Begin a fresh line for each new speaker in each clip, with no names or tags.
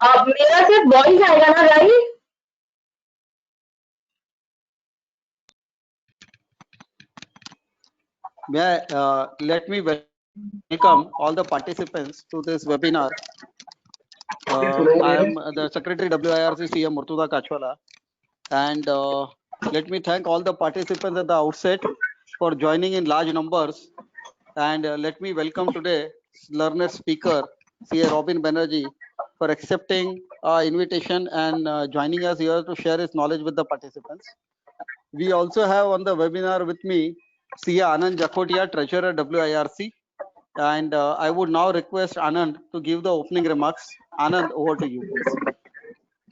अब मेरा सिर्फ वॉइस आएगा ना right?
Let me welcome all the participants to this webinar. I am the Secretary WIRC CM Murtuza Kachwala, and let me thank all the participants at the outset for joining in large numbers. And let me welcome today learner speaker CA Robin Banerjee for accepting our invitation and joining us here to share his knowledge with the participants. We also have on the webinar with me CA Anand Jakhotia, Treasurer WIRC. And I would now request Anand to give the opening remarks. Anand, over to you, please.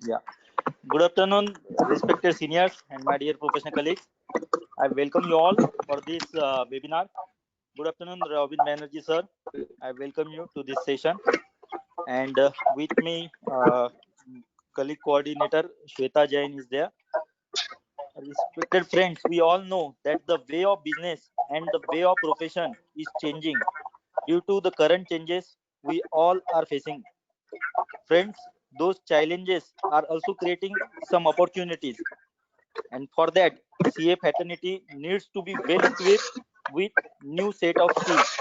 Yeah. Good afternoon, respected seniors and my dear professional colleagues. I welcome you all for this webinar. Good afternoon, Robin Banerjee, sir. I welcome you to this session. And with me, colleague coordinator Shweta Jain is there. Respected friends, we all know that the way of business and the way of profession is changing due to the current changes we all are facing. Friends, those challenges are also creating some opportunities, and for that CA fraternity needs to be well equipped with new set of skills.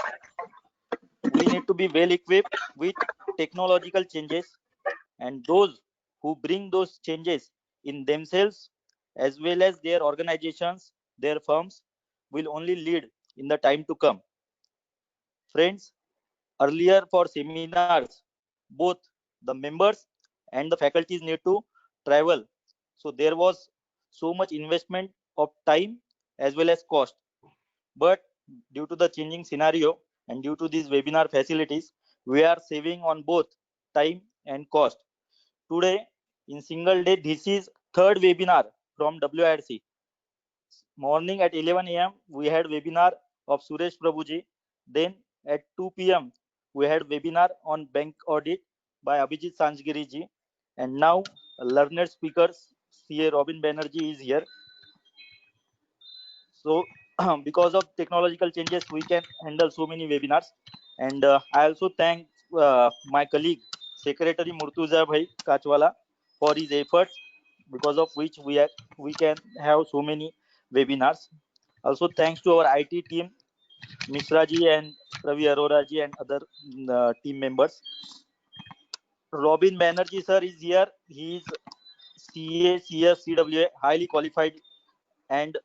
We need to be well equipped with technological changes, and those who bring those changes in themselves as well as their organizations, their firms, will only lead in the time to come. Friends, earlier for seminars, both the members and the faculties need to travel, so there was so much investment of time as well as cost. But due to the changing scenario and due to these webinar facilities, we are saving on both time and cost. Today in single day, this is third webinar from WIRC. Morning at 11 a.m. we had webinar of Suresh Prabhuji. Then at 2 p.m. we had webinar on bank audit by Abhijit Sanjgiri ji. And now learned speakers CA Robin Banerjee is here. So because of technological changes, we can handle so many webinars. And I also thank my colleague Secretary Murtuza Bhai Kachwala for his efforts, because of which we can have so many webinars. Also thanks to our IT team, Mishra ji and Ravi Arora ji and other team members. Robin Banerjee sir is here. He is CA, CS, CWA, highly qualified, and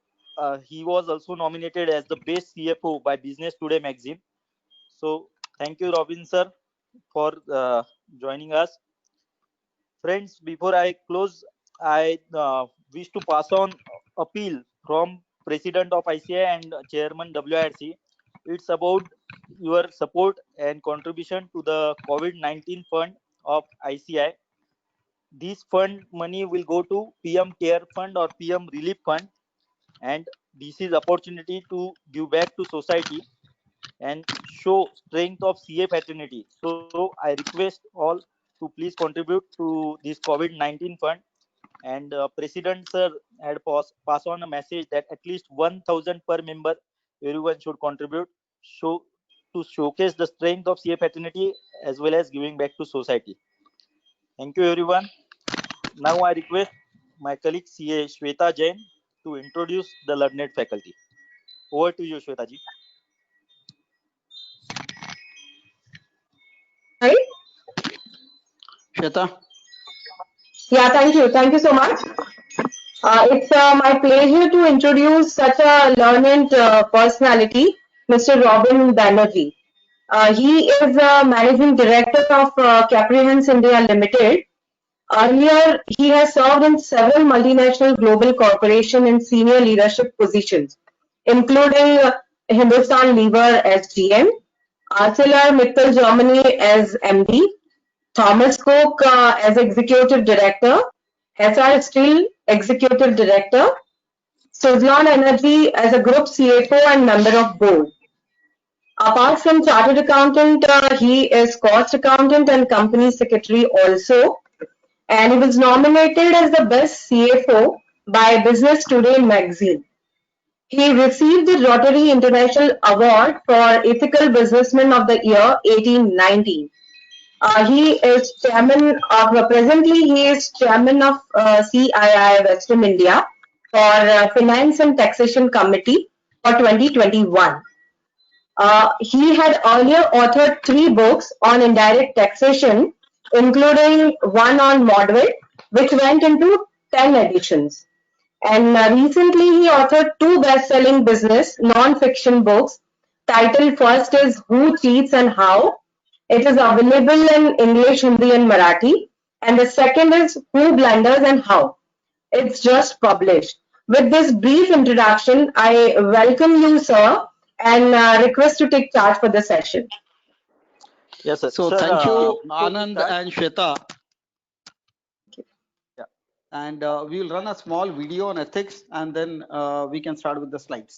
he was also nominated as the best CFO by Business Today magazine. So thank you, Robin sir, for joining us. Friends, before I close, I wish to pass on appeal from President of ICI and Chairman WIRC. It's about your support and contribution to the COVID-19 fund of ICI. This fund money will go to PM Care Fund or PM Relief Fund, and this is opportunity to give back to society and show strength of CA fraternity. So I request all to please contribute to this COVID-19 fund. And President sir had pass on a message that at least 1,000 per member everyone should contribute, show to showcase the strength of CA fraternity as well as giving back to society. Thank you everyone. Now I request my colleague CA Shweta Jain to introduce the learned faculty. Over to you, Shweta ji.
Right?
Shweta.
Yeah, thank you. Thank you so much. It's my pleasure to introduce such a learned personality, Mr. Robin Banerjee. He is Managing Director of Caprihans India Limited. Earlier, he has served in several multinational global corporations in senior leadership positions, including Hindustan Lever as GM, ArcelorMittal Germany as MD, Thomas Cook as Executive Director, SR Steel Executive Director, Suzlon Energy as a Group CFO and Member of Board. Apart from Chartered Accountant, he is Cost Accountant and Company Secretary also, and he was nominated as the Best CFO by Business Today magazine. He received the Rotary International Award for Ethical Businessman of the Year 1819. He is chairman of, presently he is chairman of CII Western India for Finance and Taxation Committee for 2021. He had earlier authored 3 books on indirect taxation, including one on moderate, which went into 10 editions. And recently, he authored 2 best-selling business non-fiction books. Title first is Who Cheats and How. It is available in English, Hindi, and Marathi. And the second is Who Blunders and How. It's just published. With this brief introduction, I welcome you, sir, and request to take charge for the session.
Yes, sir.
So
Sir,
thank you,
before we
Anand
start,
and Shweta.
yeah,
And we will run a small video on ethics, and then we can start with the slides.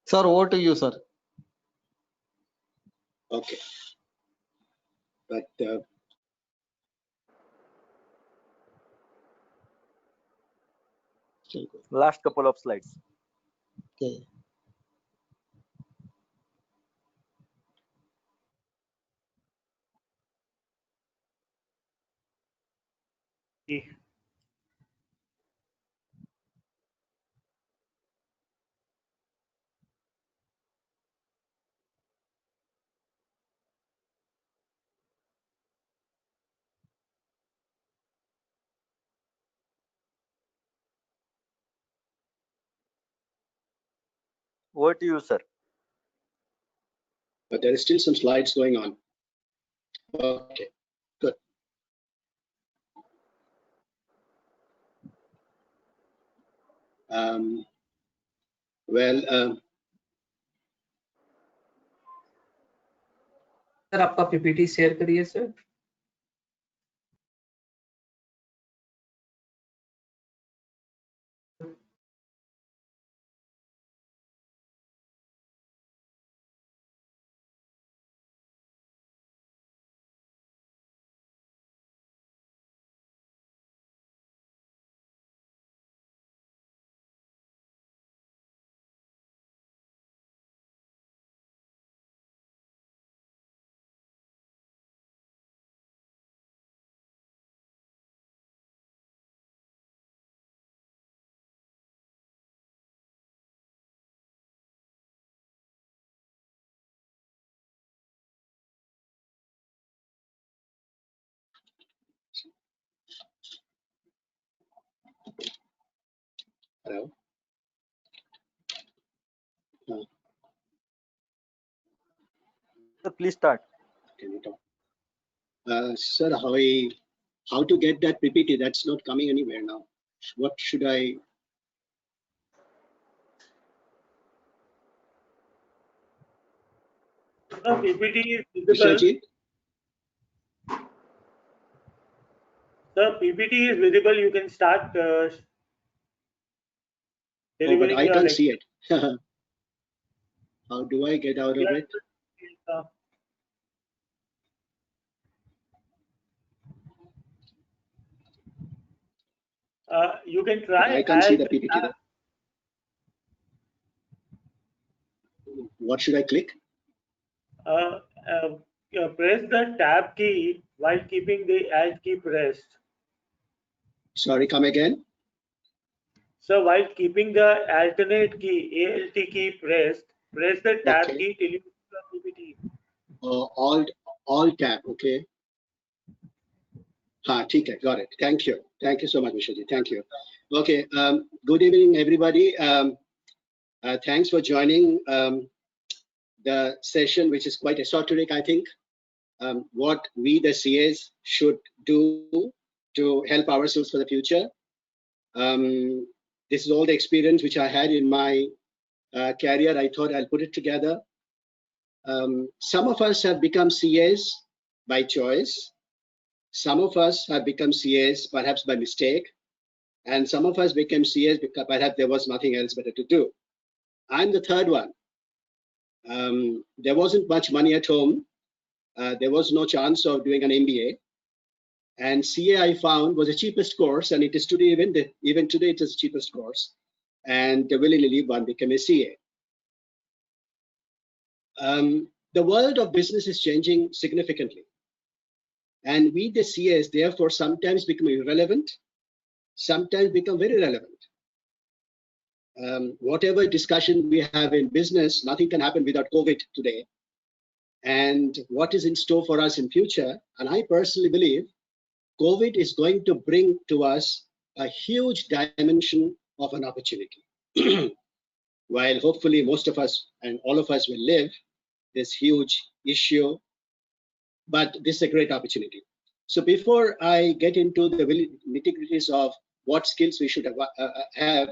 Sir, over to you, sir.
Okay. But
last couple of slides.
Okay.
Over to you, sir.
but there is still some slides going on. Okay, good. Well,
sir आपका PPT share करिए sir.
Hello.
Sir, please start.
Can you talk? Sir, how to get that PPT? That's not coming anywhere now. What should I?
PPT is visible.
Vishajit?
Sir, PPT is visible. You can start
Oh, but
delivering
I
your
can't see
lecture.
it. How do I get out of it?
You can try
I can't see
add.
the PPT there. What should I click?
Press the tab key while keeping the alt key pressed.
Sorry, come again.
So while keeping the alternate key, alt key pressed, press the tab
Okay.
key till you see the PPT.
Alt tab. Okay. Okay, got it. Thank you. Thank you so much, Vishajit. Thank you. Okay. Good evening, everybody. Thanks for joining the session, which is quite esoteric, I think. What we, the CAs, should do to help ourselves for the future. This is all the experience which I had in my career. I thought I'll put it together. Some of us have become CAs by choice. Some of us have become CAs perhaps by mistake. And some of us became CAs because perhaps there was nothing else better to do. I'm the third one. There wasn't much money at home. There was no chance of doing an MBA. And CA I found was the cheapest course, and it is today, even today, it is the cheapest course. And willingly one became a CA. The world of business is changing significantly. And we, the CAs, therefore, sometimes become irrelevant, sometimes become very relevant. Whatever discussion we have in business, nothing can happen without COVID today. And what is in store for us in future, and I personally believe COVID is going to bring to us a huge dimension of an opportunity. While hopefully most of us and all of us will live this huge issue, but this is a great opportunity. So before I get into the nitty-gritties of what skills we should have,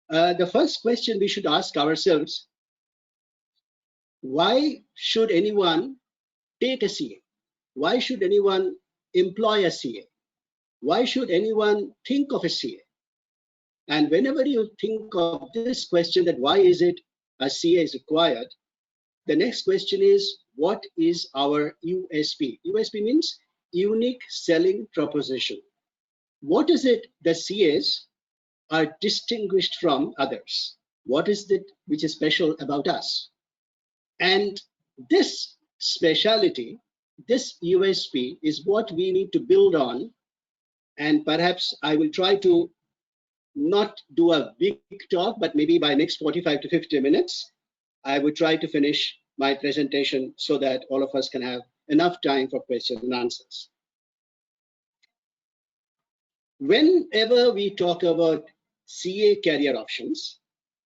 the first question we should ask ourselves, why should anyone take a CA? Why should anyone employ a CA? Why should anyone think of a CA? And whenever you think of this question, that why is it a CA is required, the next question is, what is our USP? USP means unique selling proposition. What is it that CAs are distinguished from others? What is it which is special about us? And this speciality, this USP is what we need to build on. And perhaps I will try to not do a big talk, but maybe by next 45 to 50 minutes, I would try to finish my presentation so that all of us can have enough time for questions and answers. Whenever we talk about CA career options,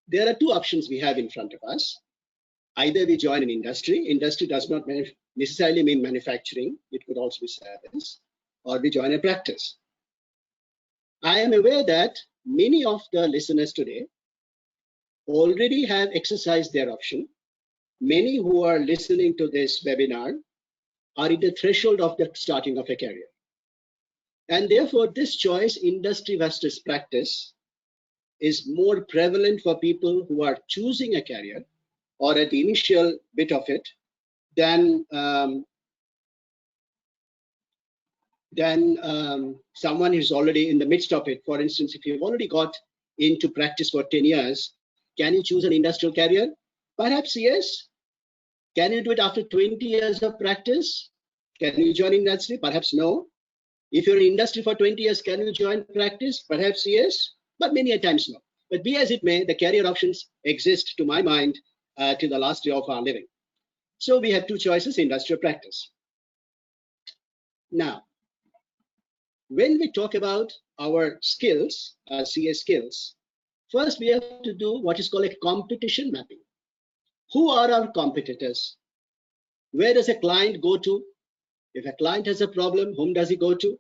there are two options we have in front of us. Either we join an industry. Industry does not necessarily mean manufacturing. It could also be service. Or we join a practice. I am aware that many of the listeners today already have exercised their option. Many who are listening to this webinar are at the threshold of the starting of a career. And therefore, this choice, industry versus practice, is more prevalent for people who are choosing a career or at the initial bit of it than someone who's already in the midst of it. For instance, if you've already got into practice for 10 years, can you choose an industrial career? Perhaps yes. Can you do it after 20 years of practice? Can you join industry? Perhaps no. If you're in industry for 20 years, can you join practice? Perhaps yes, but many a times no. But be as it may, the career options exist, to my mind, till the last day of our living. So we have two choices, industry or practice. Now, when we talk about our skills, CA skills, first we have to do what is called a competition mapping. Who are our competitors? Where does a client go to? If a client has a problem, whom does he go to?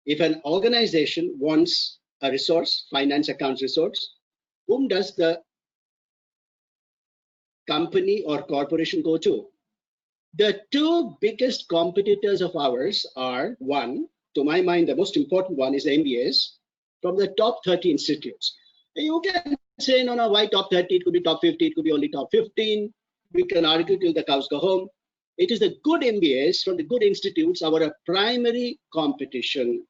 If an organization wants a resource, finance accounts resource, whom does the company or corporation go to? The two biggest competitors of ours are, one, to my mind, the most important one is the MBAs from the top 30 institutes. You can say, no, why top 30? It could be top 50, it could be only top 15. We can argue till the cows go home. It is the good MBAs from the good institutes, our primary competition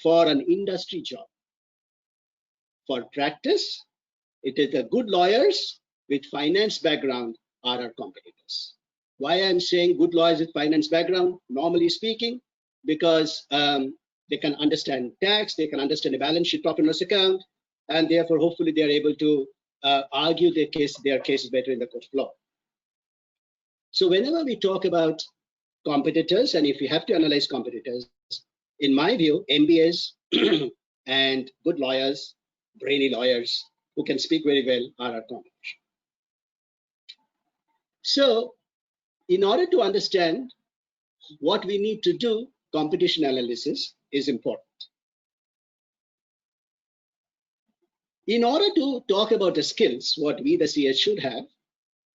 for an industry job. For practice, it is the good lawyers with finance background are our competitors. Why I'm saying good lawyers with finance background, normally speaking, because they can understand tax, they can understand a balance sheet, profit and loss account, and therefore hopefully they are able to argue their cases better in the court of law. So whenever we talk about competitors, and if we have to analyze competitors, in my view, MBAs and good lawyers, brainy lawyers who can speak very well are our competition. So in order to understand what we need to do, competition analysis is important. In order to talk about the skills, what we, the CS, should have,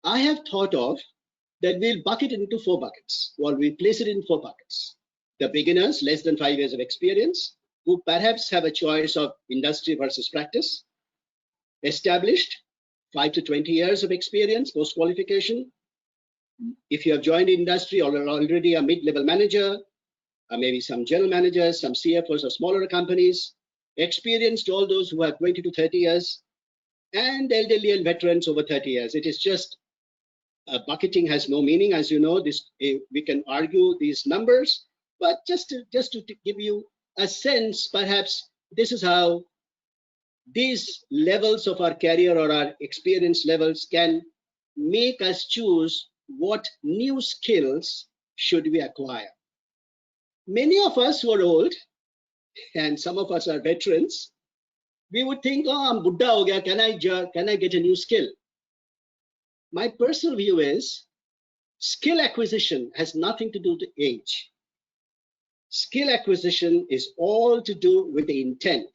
I have thought of that we'll bucket it into 4 buckets. Well, we place it in 4 buckets. The beginners, less than 5 years of experience, who perhaps have a choice of industry versus practice. Established, 5 to 20 years of experience, post-qualification. If you have joined industry or are already a mid-level manager, maybe some general managers, some CFOs of smaller companies, experienced all those who have 20 to 30 years, and elderly and veterans over 30 years. It is just bucketing has no meaning, as you know. This we can argue these numbers, but just to give you a sense, perhaps this is how these levels of our career or our experience levels can make us choose what new skills should we acquire. Many of us who are old, and some of us are veterans, we would think, oh, I'm Buddha ho gaya, can I get a new skill? My personal view is skill acquisition has nothing to do with age. Skill acquisition is all to do with the intent.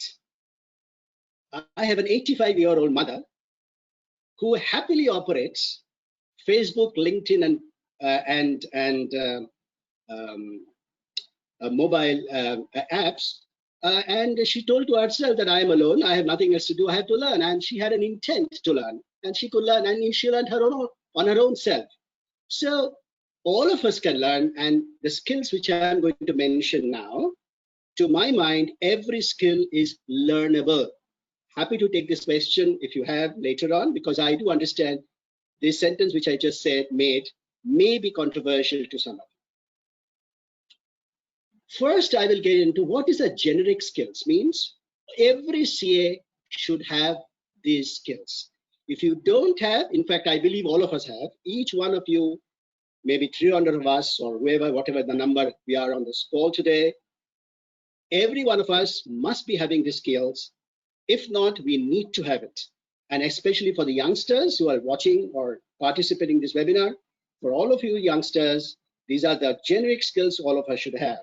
I have an 85-year-old mother who happily operates Facebook, LinkedIn, and mobile apps. And she told to herself that I am alone, I have nothing else to do, I have to learn. And she had an intent to learn, and she could learn, and she learned on her own self. So all of us can learn, and the skills which I am going to mention now, to my mind, every skill is learnable. Happy to take this question if you have later on, because I do understand this sentence which I just said may be controversial to some of you. First, I will get into what is a generic skills. Means every CA should have these skills. If you don't have, in fact, I believe all of us have, each one of you, maybe 300 of us or whoever, whatever the number we are on this call today, every one of us must be having these skills. If not, we need to have it. And especially for the youngsters who are watching or participating in this webinar, for all of you youngsters, these are the generic skills all of us should have.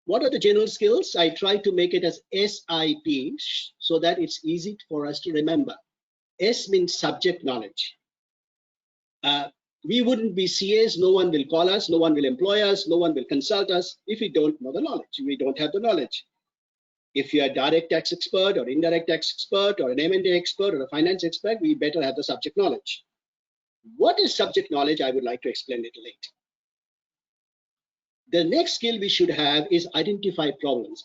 What are the general skills? I try to make it as SIP so that it's easy for us to remember. S means subject knowledge. We wouldn't be CAs, no one will call us, no one will employ us, no one will consult us if we don't know the knowledge. We don't have the knowledge. If you're a direct tax expert or indirect tax expert or an M&A expert or a finance expert, we better have the subject knowledge. What is subject knowledge? I would like to explain it later. The next skill we should have is identify problems.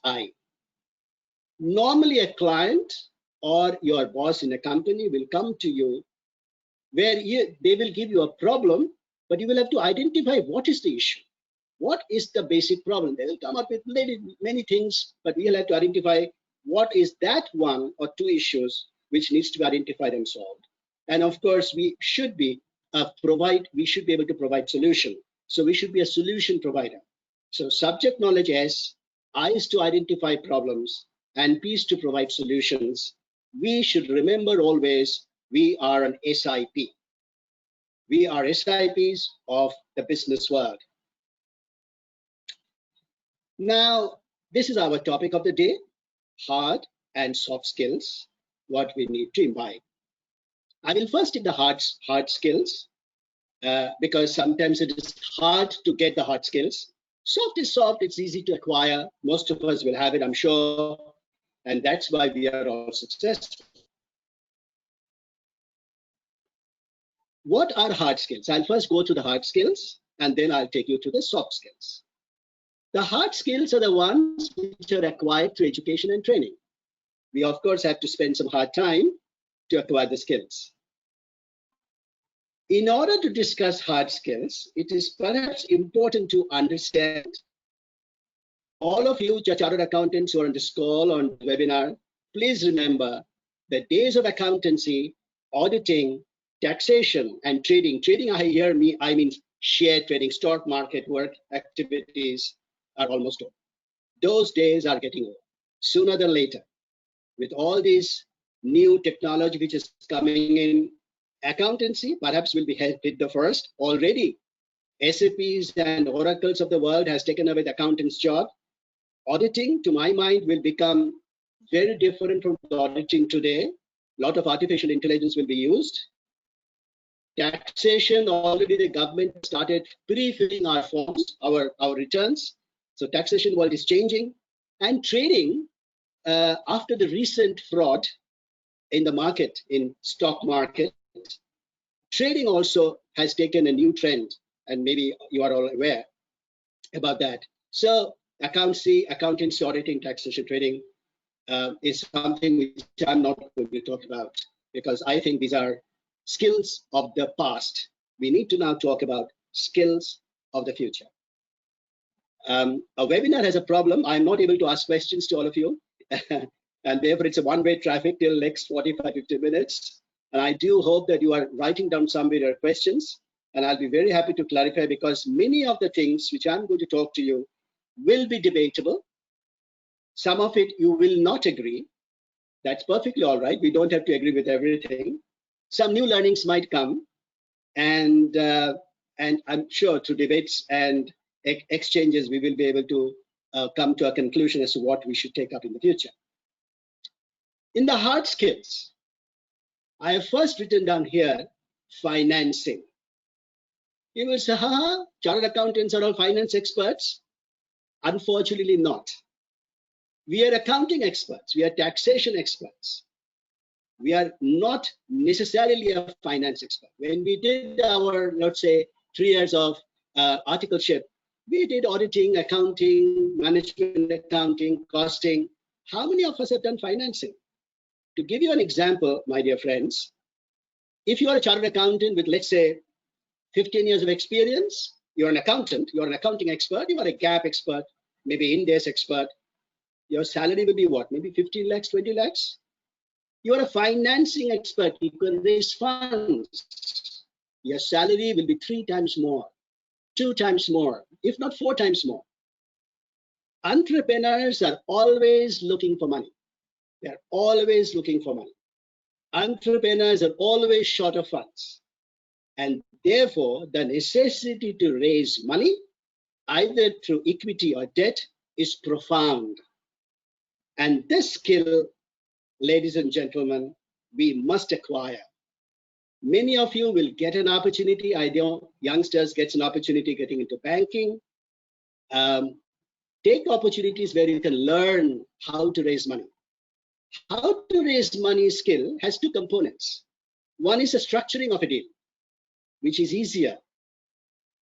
Normally a client or your boss in a company will come to you where they will give you a problem, but you will have to identify what is the issue. What is the basic problem? They will come up with many things, but we'll have to identify what is that one or two issues which needs to be identified and solved. And of course, we should be able to provide solution. So we should be a solution provider. So subject knowledge S, eyes to identify problems, and peace to provide solutions, we should remember always we are an SIP. We are SIPs of the business world. Now, this is our topic of the day, hard and soft skills, what we need to imbibe. I will first take the hard skills because sometimes it is hard to get the hard skills. Soft is soft, it's easy to acquire. Most of us will have it, I'm sure, and that's why we are all successful. What are hard skills? I'll first go to the hard skills and then I'll take you to the soft skills. The hard skills are the ones which are acquired through education and training. We, of course, have to spend some hard time to acquire the skills. In order to discuss hard skills, it is perhaps important to understand, all of you chartered accountants who are on this call, on the webinar, please remember the days of accountancy, auditing, taxation, and trading. Trading, I mean share trading, stock market work activities are almost over. Those days are getting over sooner than later. With all these new technology which is coming in, accountancy perhaps will be hit the first. Already SAPs and oracles of the world has taken away the accountant's job. Auditing, to my mind, will become very different from the auditing today. A lot of artificial intelligence will be used. Taxation, already the government started pre-filling our forms, our returns. So taxation world is changing. And trading, after the recent fraud in the market, in stock market, trading also has taken a new trend, and maybe you are all aware about that. So accountancy, auditing, taxation, trading is something which I'm not going to talk about because I think these are skills of the past. We need to now talk about skills of the future. A webinar has a problem. I'm not able to ask questions to all of you. And therefore, it's a one-way traffic till next 45, 50 minutes. And I do hope that you are writing down some of your questions. And I'll be very happy to clarify because many of the things which I'm going to talk to you will be debatable. Some of it you will not agree. That's perfectly all right. We don't have to agree with everything. Some new learnings might come. And I'm sure through debates and exchanges, we will be able to come to a conclusion as to what we should take up in the future. In the hard skills, I have first written down here financing. You will say, chartered accountants are all finance experts. Unfortunately not. We are accounting experts. We are taxation experts. We are not necessarily a finance expert. When we did our, let's say, 3 years of articleship, we did auditing, accounting, management accounting, costing. How many of us have done financing? To give you an example, my dear friends, if you are a chartered accountant with, let's say, 15 years of experience, you're an accountant, you're an accounting expert, you are a gap expert, maybe Ind-AS expert, your salary will be what? Maybe 15 lakhs, 20 lakhs? You are a financing expert, you can raise funds. Your salary will be 3 times more, 2 times more, if not 4 times more. Entrepreneurs are always looking for money. They're always looking for money. Entrepreneurs are always short of funds. And therefore, the necessity to raise money, either through equity or debt, is profound. And this skill, ladies and gentlemen, we must acquire. Many of you will get an opportunity. I know youngsters get an opportunity getting into banking. Take opportunities where you can learn how to raise money. How to raise money skill has 2 components. One is the structuring of a deal, which is easier.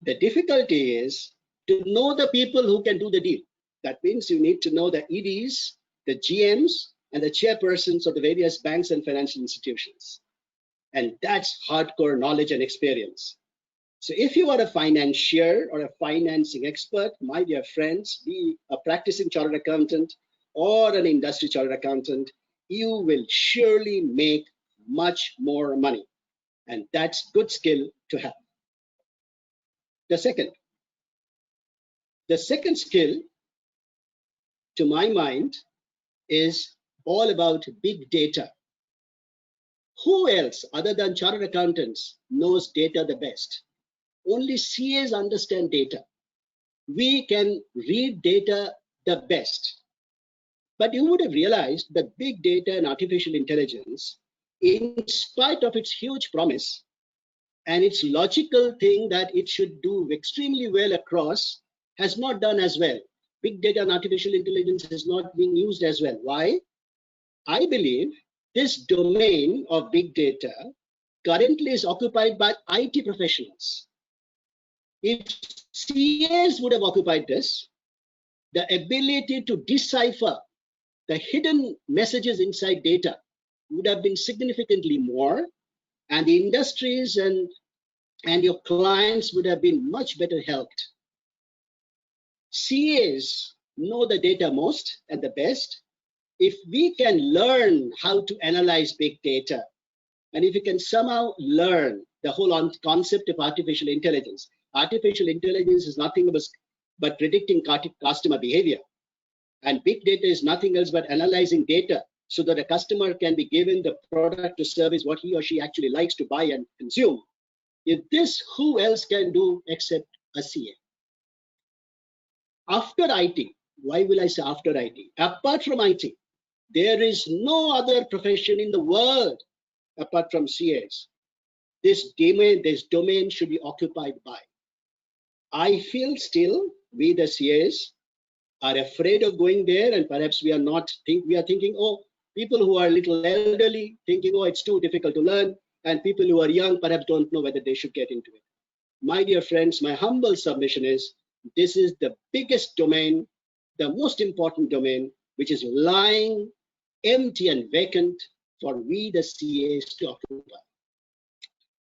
The difficulty is to know the people who can do the deal. That means you need to know the EDs, the GMs, and the chairpersons of the various banks and financial institutions. And that's hardcore knowledge and experience. So if you are a financier or a financing expert, my dear friends, be a practicing chartered accountant or an industry chartered accountant, you will surely make much more money. And that's good skill to have. The second skill to my mind, is all about big data. Who else other than chartered accountants knows data the best? Only CAs understand data. We can read data the best. But you would have realized that big data and artificial intelligence, in spite of its huge promise and its logical thing that it should do extremely well across, has not done as well. Big data and artificial intelligence is not being used as well. Why? I believe this domain of big data currently is occupied by IT professionals. If CAs would have occupied this, the ability to decipher the hidden messages inside data would have been significantly more, and the industries and your clients would have been much better helped. CAs know the data most and the best. If we can learn how to analyze big data, and if we can somehow learn the whole concept of artificial intelligence is nothing but predicting customer behavior. And big data is nothing else but analyzing data so that a customer can be given the product or service what he or she actually likes to buy and consume. If this, who else can do except a CA? After IT, why will I say after IT? Apart from IT, there is no other profession in the world apart from CAs. This domain should be occupied by. I feel still we the CAs are afraid of going there, and perhaps we are thinking, oh, people who are a little elderly thinking, oh, it's too difficult to learn, and people who are young perhaps don't know whether they should get into it. My dear friends, my humble submission is this is the biggest domain, the most important domain, which is lying empty and vacant for we the CAs to occupy.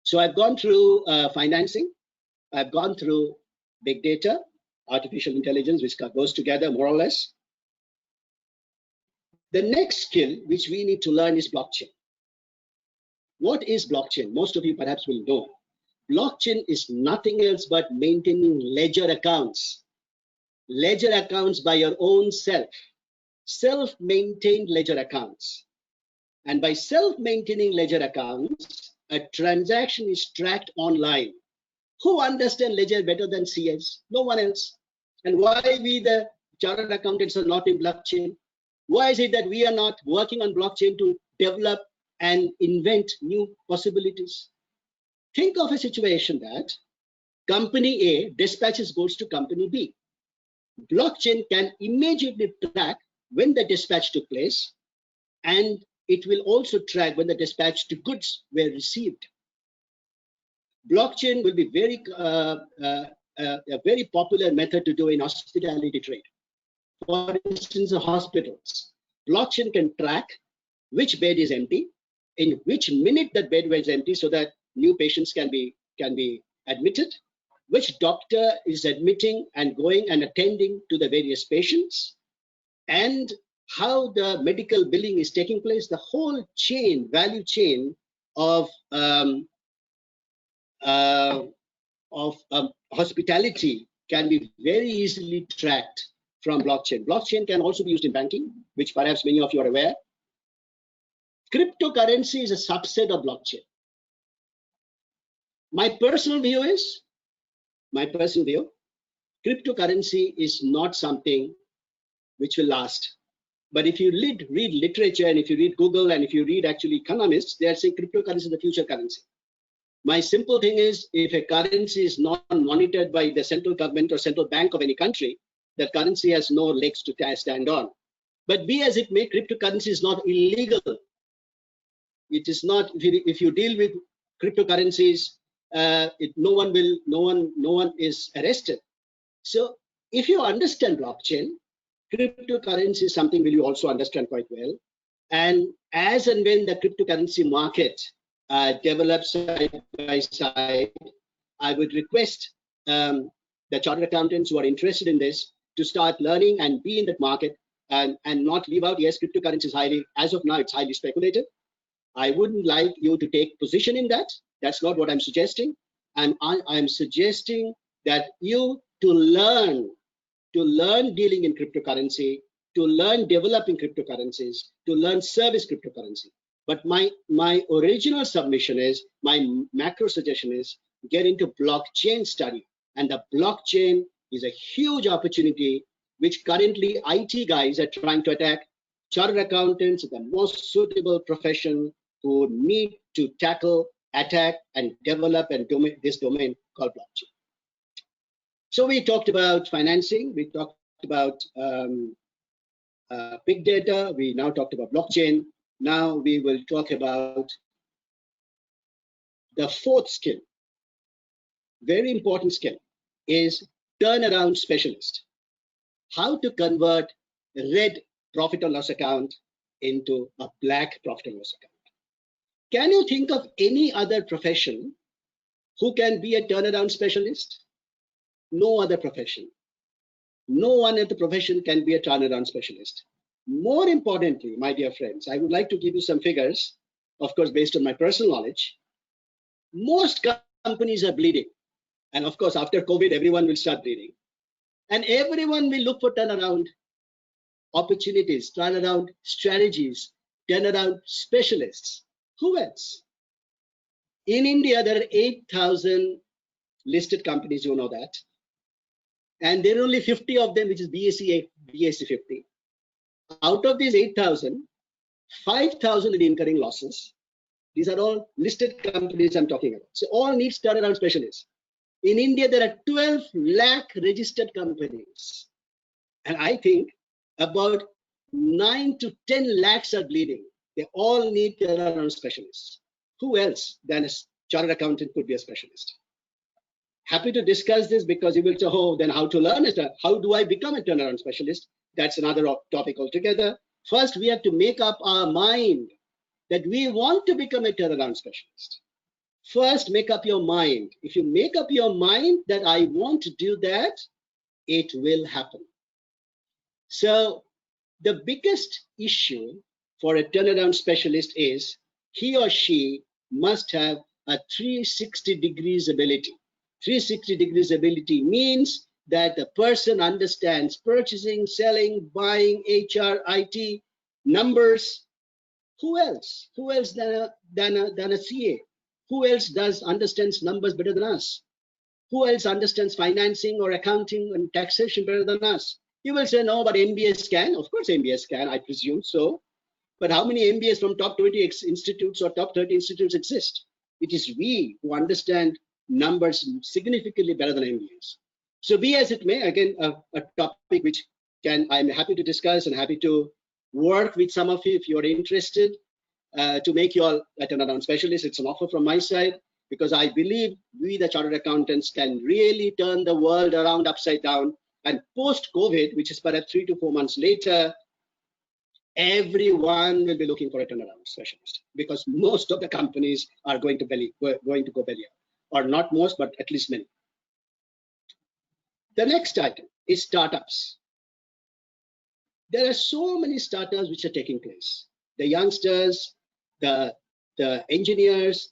So I've gone through financing, I've gone through big data, artificial intelligence, which goes together more or less. The next skill which we need to learn is blockchain. What is blockchain? Most of you perhaps will know. Blockchain is nothing else but maintaining ledger accounts. Ledger accounts by your own self. Self-maintained ledger accounts. And by self-maintaining ledger accounts, a transaction is tracked online. Who understands ledger better than CAs? No one else. And why we the chartered accountants are not in blockchain? Why is it that we are not working on blockchain to develop and invent new possibilities? Think of a situation that company A dispatches goods to company B. Blockchain can immediately track when the dispatch took place, and it will also track when the dispatch to goods were received. Blockchain will be a very popular method to do in hospitality trade. For instance, the hospitals. Blockchain can track which bed is empty, in which minute that bed was empty, so that new patients can be admitted, which doctor is admitting and going and attending to the various patients, and how the medical billing is taking place. The whole chain, value chain of hospitality can be very easily tracked from blockchain. Blockchain can also be used in banking, which perhaps many of you are aware. Cryptocurrency is a subset of blockchain. My personal view, cryptocurrency is not something which will last. But if you read literature, and if you read Google, and if you read actually economists, they are saying cryptocurrency is the future currency. My simple thing is, if a currency is not monitored by the central government or central bank of any country, that currency has no legs to stand on. But be as it may, cryptocurrency is not illegal. It is not. If you deal with cryptocurrencies, no one is arrested. So if you understand blockchain, cryptocurrency is something will you also understand quite well. And as and when the cryptocurrency market develops side by side, I would request the chartered accountants who are interested in this to start learning and be in that market, and not leave out. Yes, cryptocurrency is highly, as of now, it's highly speculative. I wouldn't like you to take position in that. That's not what I'm suggesting. I'm suggesting that you to learn dealing in cryptocurrency to learn developing cryptocurrencies, to learn service cryptocurrency. But my original submission is, my macro suggestion is, get into blockchain study. And the blockchain is a huge opportunity which currently IT guys are trying to attack. Chartered accountants are the most suitable profession who need to tackle, attack, and develop this domain called blockchain. So we talked about financing, we talked about big data, we now talked about blockchain. Now we will talk about the fourth skill, very important skill, is turnaround specialist. How to convert red profit or loss account into a black profit and loss account. Can you think of any other profession who can be a turnaround specialist? No other profession. No one at the profession can be a turnaround specialist. More importantly, my dear friends, I would like to give you some figures, of course, based on my personal knowledge. Most companies are bleeding. And of course, after COVID, everyone will start bleeding. And everyone will look for turnaround opportunities, turnaround strategies, turnaround specialists. Who else? In India, there are 8,000 listed companies, you know that. And there are only 50 of them, which is BSE 50. Out of these 8,000, 5,000 are incurring losses. These are all listed companies I'm talking about. So all needs turnaround specialists. In India, there are 12 lakh registered companies. And I think about 9 to 10 lakhs are bleeding. They all need turnaround specialists. Who else than a chartered accountant could be a specialist? Happy to discuss this, because you will say, oh, then how to learn it? How do I become a turnaround specialist? That's another topic altogether. First, we have to make up our mind that we want to become a turnaround specialist. First, make up your mind. If you make up your mind that I want to do that, it will happen. So the biggest issue for a turnaround specialist is he or she must have a 360 degrees ability. 360 degrees ability means that the person understands purchasing, selling, buying, HR, IT, numbers. Who else? Who else than a CA? Who else understands numbers better than us? Who else understands financing or accounting and taxation better than us? You will say, no, but MBS can. Of course, MBS can, I presume so. But how many MBAs from top 20 institutes or top 30 institutes exist? It is we who understand numbers significantly better than MBAs. So be as it may, again, a topic which I'm happy to discuss and happy to work with some of you if you're interested to make you all a turnaround specialist. It's an offer from my side, because I believe we, the chartered accountants, can really turn the world around upside down. And post-COVID, which is perhaps 3 to 4 months later, everyone will be looking for a turnaround specialist, because most of the companies are going to go belly up, or not most, but at least many. The next item is startups. There are so many startups which are taking place. The youngsters, the engineers,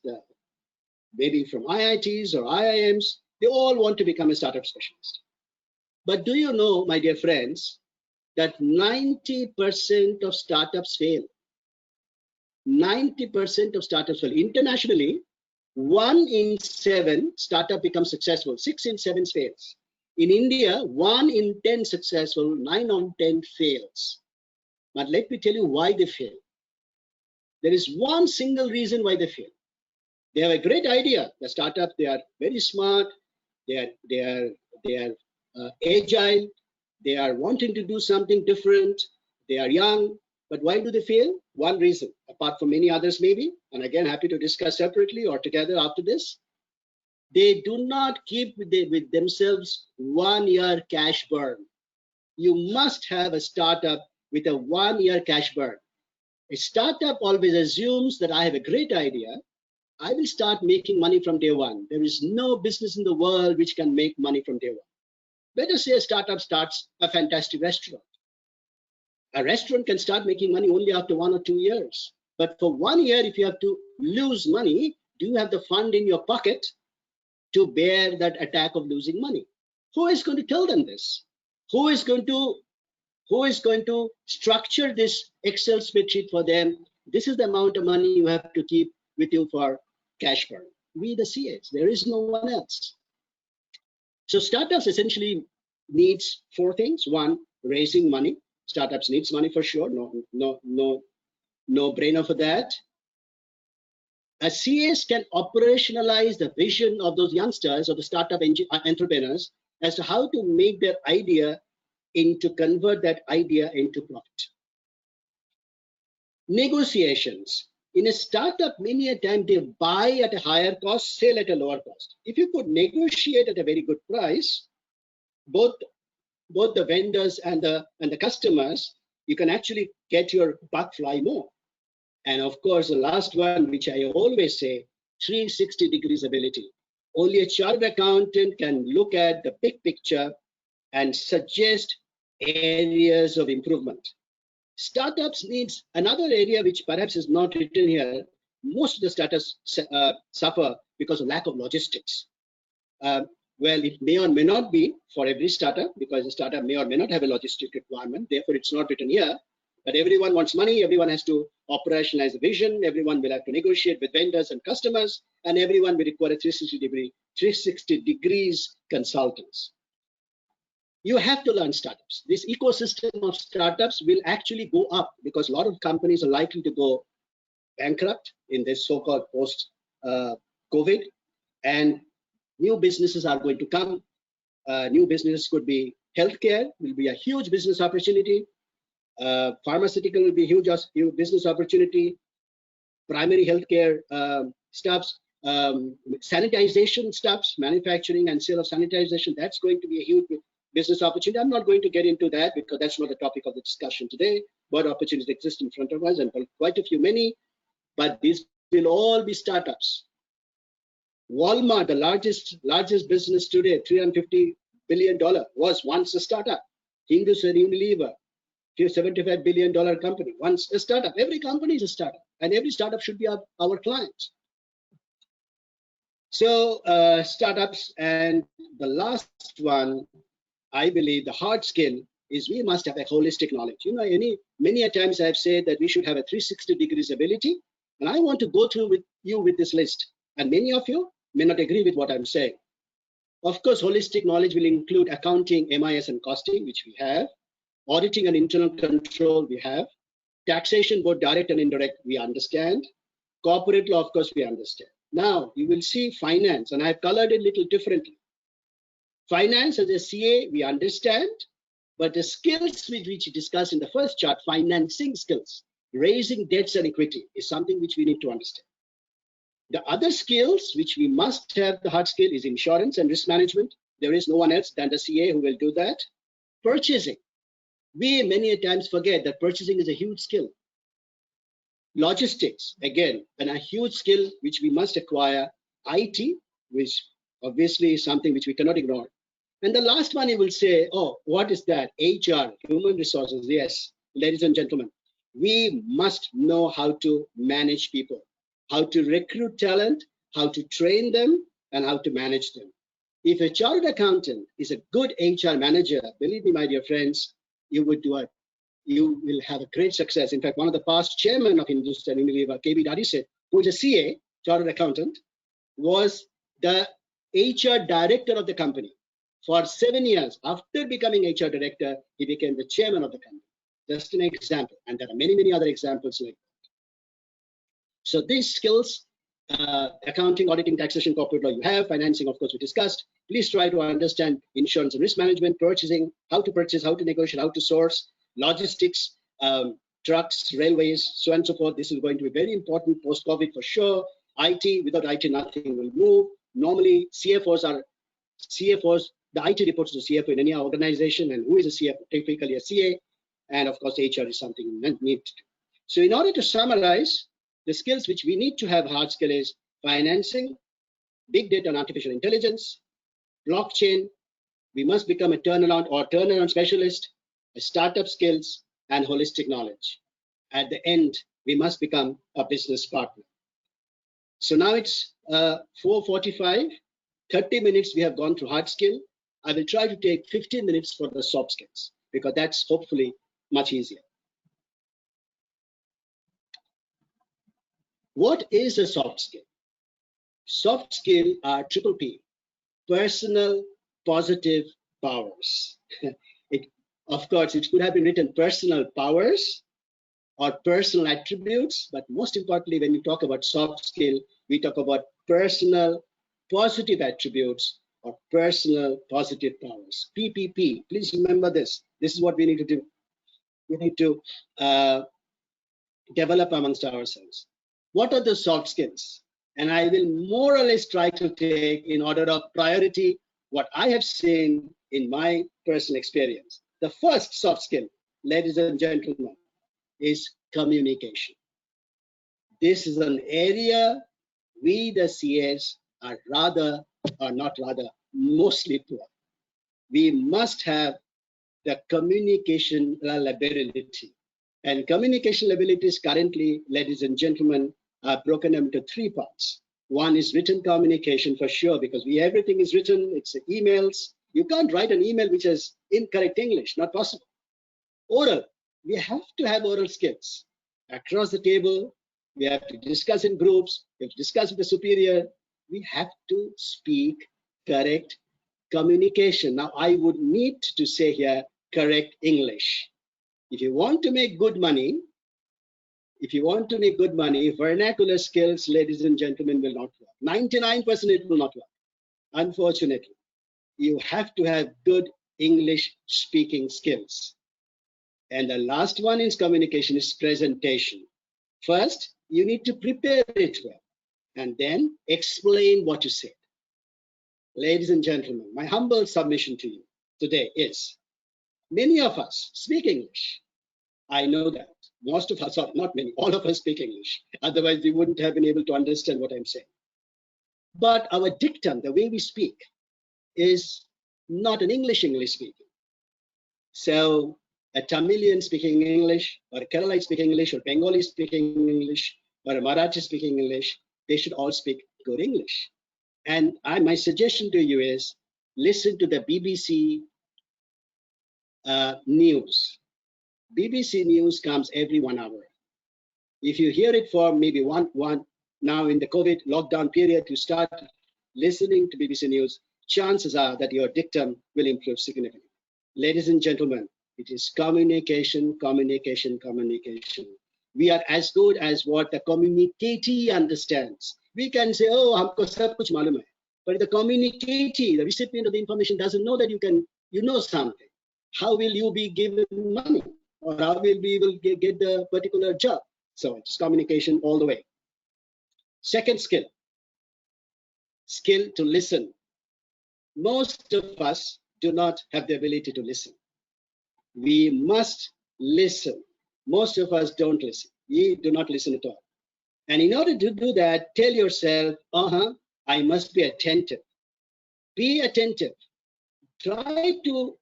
maybe from IITs or IIMs, they all want to become a startup specialist. But do you know, my dear friends, that 90% of startups fail? 90% of startups fail. Internationally, 1 in 7 startup becomes successful, 6 in 7 fails. In India, 1 in 10 successful, 9 on 10 fails. But let me tell you why they fail. There is one single reason why they fail. They have a great idea. The startup, they are very smart. They are agile. They are wanting to do something different. They are young. But why do they fail? One reason, apart from many others maybe, and again, happy to discuss separately or together after this. They do not keep with themselves 1 year cash burn. You must have a startup with a 1 year cash burn. A startup always assumes that I have a great idea. I will start making money from day one. There is no business in the world which can make money from day one. Let us say a startup starts a fantastic restaurant. A restaurant can start making money only after 1 or 2 years. But for 1 year, if you have to lose money, do you have the fund in your pocket to bear that attack of losing money? Who is going to tell them this? Who is going to Who is going to structure this Excel spreadsheet for them? This is the amount of money you have to keep with you for cash burn. We the CAs, there is no one else. So startups essentially needs four things. One, raising money. Startups needs money for sure. No brainer for that. CAs can operationalize the vision of those youngsters or the startup entrepreneurs as to how to make their idea convert that idea into profit. Negotiations. In a startup, many a time they buy at a higher cost, sell at a lower cost. If you could negotiate at a very good price, both the vendors and the customers, you can actually get your buck fly more. And of course, the last one, which I always say, 360 degrees ability. Only a chartered accountant can look at the big picture and suggest areas of improvement. Startups needs another area which perhaps is not written here. Most of the startups suffer because of lack of logistics. Well, it may or may not be for every startup, because a startup may or may not have a logistic requirement. Therefore, it's not written here. But everyone wants money. Everyone has to operationalize the vision. Everyone will have to negotiate with vendors and customers, and everyone will require a 360 degrees consultants. You have to learn startups. This ecosystem of startups will actually go up because a lot of companies are likely to go bankrupt in this so-called post-COVID, and new businesses are going to come. New businesses could be healthcare, will be a huge business opportunity. Pharmaceutical will be a huge business opportunity. Primary healthcare stuffs, sanitization stuffs, manufacturing and sale of sanitization, that's going to be a huge business opportunity. I'm not going to get into that because that's not the topic of the discussion today. What opportunities exist in front of us, and quite a few, many, but these will all be startups. Walmart, the largest business today, $350 billion, was once a startup. Hindustan Unilever, $75 billion company, once a startup. Every company is a startup, and every startup should be our clients. So startups, and the last one, I believe the hard skill is we must have a holistic knowledge. You know, many a times I've said that we should have a 360 degrees ability, and I want to go through with you with this list. And many of you may not agree with what I'm saying. Of course, holistic knowledge will include accounting, MIS, and costing, which we have. Auditing and internal control, we have. Taxation, both direct and indirect, we understand. Corporate law, of course, we understand. Now, you will see finance, and I've colored it a little differently. Finance as a CA, we understand, but the skills which we discussed in the first chart, financing skills, raising debts and equity, is something which we need to understand. The other skills which we must have, the hard skill, is insurance and risk management. There is no one else than the CA who will do that. Purchasing. We many times forget that purchasing is a huge skill. Logistics, again, and a huge skill which we must acquire. IT, which obviously is something which we cannot ignore. And the last one, you will say, oh, what is that? HR, human resources. Yes, ladies and gentlemen, we must know how to manage people, how to recruit talent, how to train them, and how to manage them. If a chartered accountant is a good HR manager, believe me, my dear friends, you will have a great success. In fact, one of the past chairman of Hindustan Unilever, KB Dadi said, who is a CA, chartered accountant, was the HR director of the company. For 7 years, after becoming HR director, he became the chairman of the company. Just an example, and there are many, many other examples like that. So these skills, accounting, auditing, taxation, corporate law, you have. Financing, of course, we discussed. Please try to understand insurance and risk management, purchasing, how to purchase, how to negotiate, how to source, logistics, trucks, railways, so on and so forth. This is going to be very important post-COVID for sure. IT, without IT, nothing will move. Normally, CFOs, the IT reports to the CFO in any organization, and who is a CFO? Typically a CA, and of course, HR is something we need to do. So in order to summarize, the skills which we need to have hard skill is financing, big data and artificial intelligence, blockchain. We must become a turnaround specialist, a startup skills, and holistic knowledge. At the end, we must become a business partner. So now it's 4:45, 30 minutes we have gone through hard skill. I will try to take 15 minutes for the soft skills. because that's hopefully much easier. What is a soft skill? Soft skill are triple P, personal positive powers. Of course, it could have been written personal powers or personal attributes, but most importantly, when we talk about soft skill, we talk about personal positive attributes or personal positive powers. PPP, please remember this. This is what we need to do. We need to develop amongst ourselves. What are the soft skills? And I will more or less try to take in order of priority what I have seen in my personal experience. The first soft skill, ladies and gentlemen, is communication. This is an area we, the CAs, are mostly poor. We must have the communicational ability. And communication abilities currently, ladies and gentlemen, are broken up into three parts. One is written communication for sure, because everything is written, it's emails. You can't write an email which has incorrect English, not possible. Oral, we have to have oral skills. Across the table, we have to discuss in groups, we have to discuss with the superior. We have to speak correct communication. Now, I would need to say here, correct English. If you want to make good money, vernacular skills, ladies and gentlemen, will not work. 99% it will not work. Unfortunately, you have to have good English speaking skills. And the last one in communication is presentation. First, you need to prepare it well and then explain what you said. Ladies and gentlemen, my humble submission to you today is, many of us speak English. I know that. Most of us, or not many, all of us speak English. Otherwise, we wouldn't have been able to understand what I'm saying. But our dictum, the way we speak, is not an English speaking. So a Tamilian speaking English, or a Keralite speaking English, or Bengali speaking English, or a Marathi speaking English, they should all speak good English. And my suggestion to you is, listen to the BBC news. BBC news comes every 1 hour. If you hear it for maybe one now in the COVID lockdown period, you start listening to BBC news, chances are that your dictum will improve significantly. Ladies and gentlemen, it is communication, communication, communication. We are as good as what the communicatee understands. We can say, oh, humko sab kuch malum hai. But the communicatee, the recipient of the information, doesn't know that you know something. How will you be given money? Or how will we get the particular job? So it's communication all the way. Second skill to listen. Most of us do not have the ability to listen. We must listen. Most of us don't listen. We do not listen at all. And in order to do that, tell yourself, I must be attentive. Be attentive. Try to,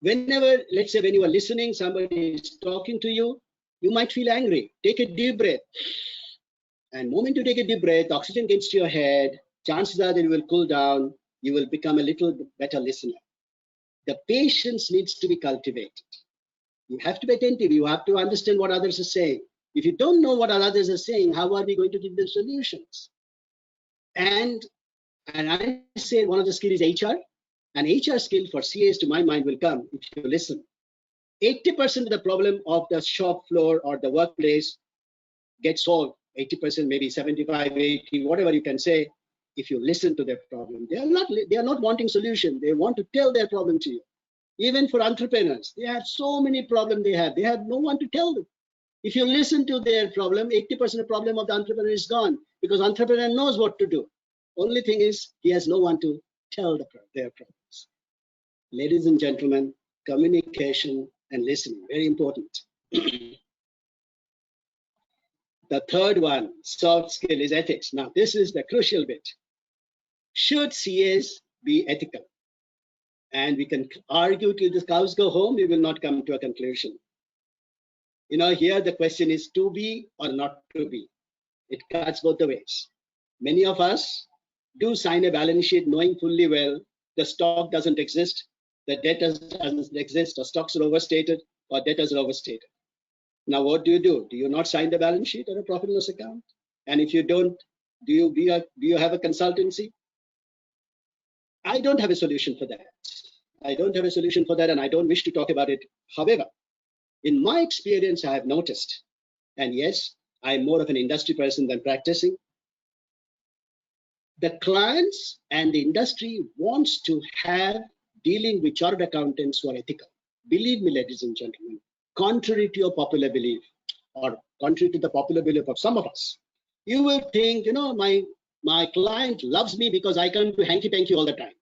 whenever, let's say when you are listening, somebody is talking to you, you might feel angry. Take a deep breath. And the moment you take a deep breath, oxygen gets to your head, chances are that you will cool down, you will become a little better listener. The patience needs to be cultivated. You have to be attentive. You have to understand what others are saying. If you don't know what others are saying, how are we going to give them solutions? And I say one of the skills is HR. An HR skill for CAs, to my mind, will come if you listen. 80% of the problem of the shop floor or the workplace gets solved. 80%, maybe 75, 80, whatever you can say, if you listen to their problem. They are not wanting solution. They want to tell their problem to you. Even for entrepreneurs, they have so many problems they have no one to tell them. If you listen to their problem, 80% of the problem of the entrepreneur is gone, because entrepreneur knows what to do. Only thing is, he has no one to tell their problems. Ladies and gentlemen, communication and listening, very important. The third one, soft skill, is ethics. Now, this is the crucial bit. Should CAs be ethical? And we can argue till the cows go home, we will not come to a conclusion. Here the question is to be or not to be. It cuts both the ways. Many of us do sign a balance sheet knowing fully well the stock doesn't exist, that debtors doesn't exist, or stocks are overstated, or debtors are overstated. Now, what do? Do you not sign the balance sheet or a profit and loss account? And if you don't, do you have a consultancy? I don't have a solution for that. I don't have a solution for that, and I don't wish to talk about it. However, in my experience, I have noticed, and yes, I'm more of an industry person than practicing, the clients and the industry wants to have dealing with chartered accountants who are ethical. Believe me, ladies and gentlemen, contrary to your popular belief, or contrary to the popular belief of some of us, you will think, my client loves me because I come to hanky-panky all the time.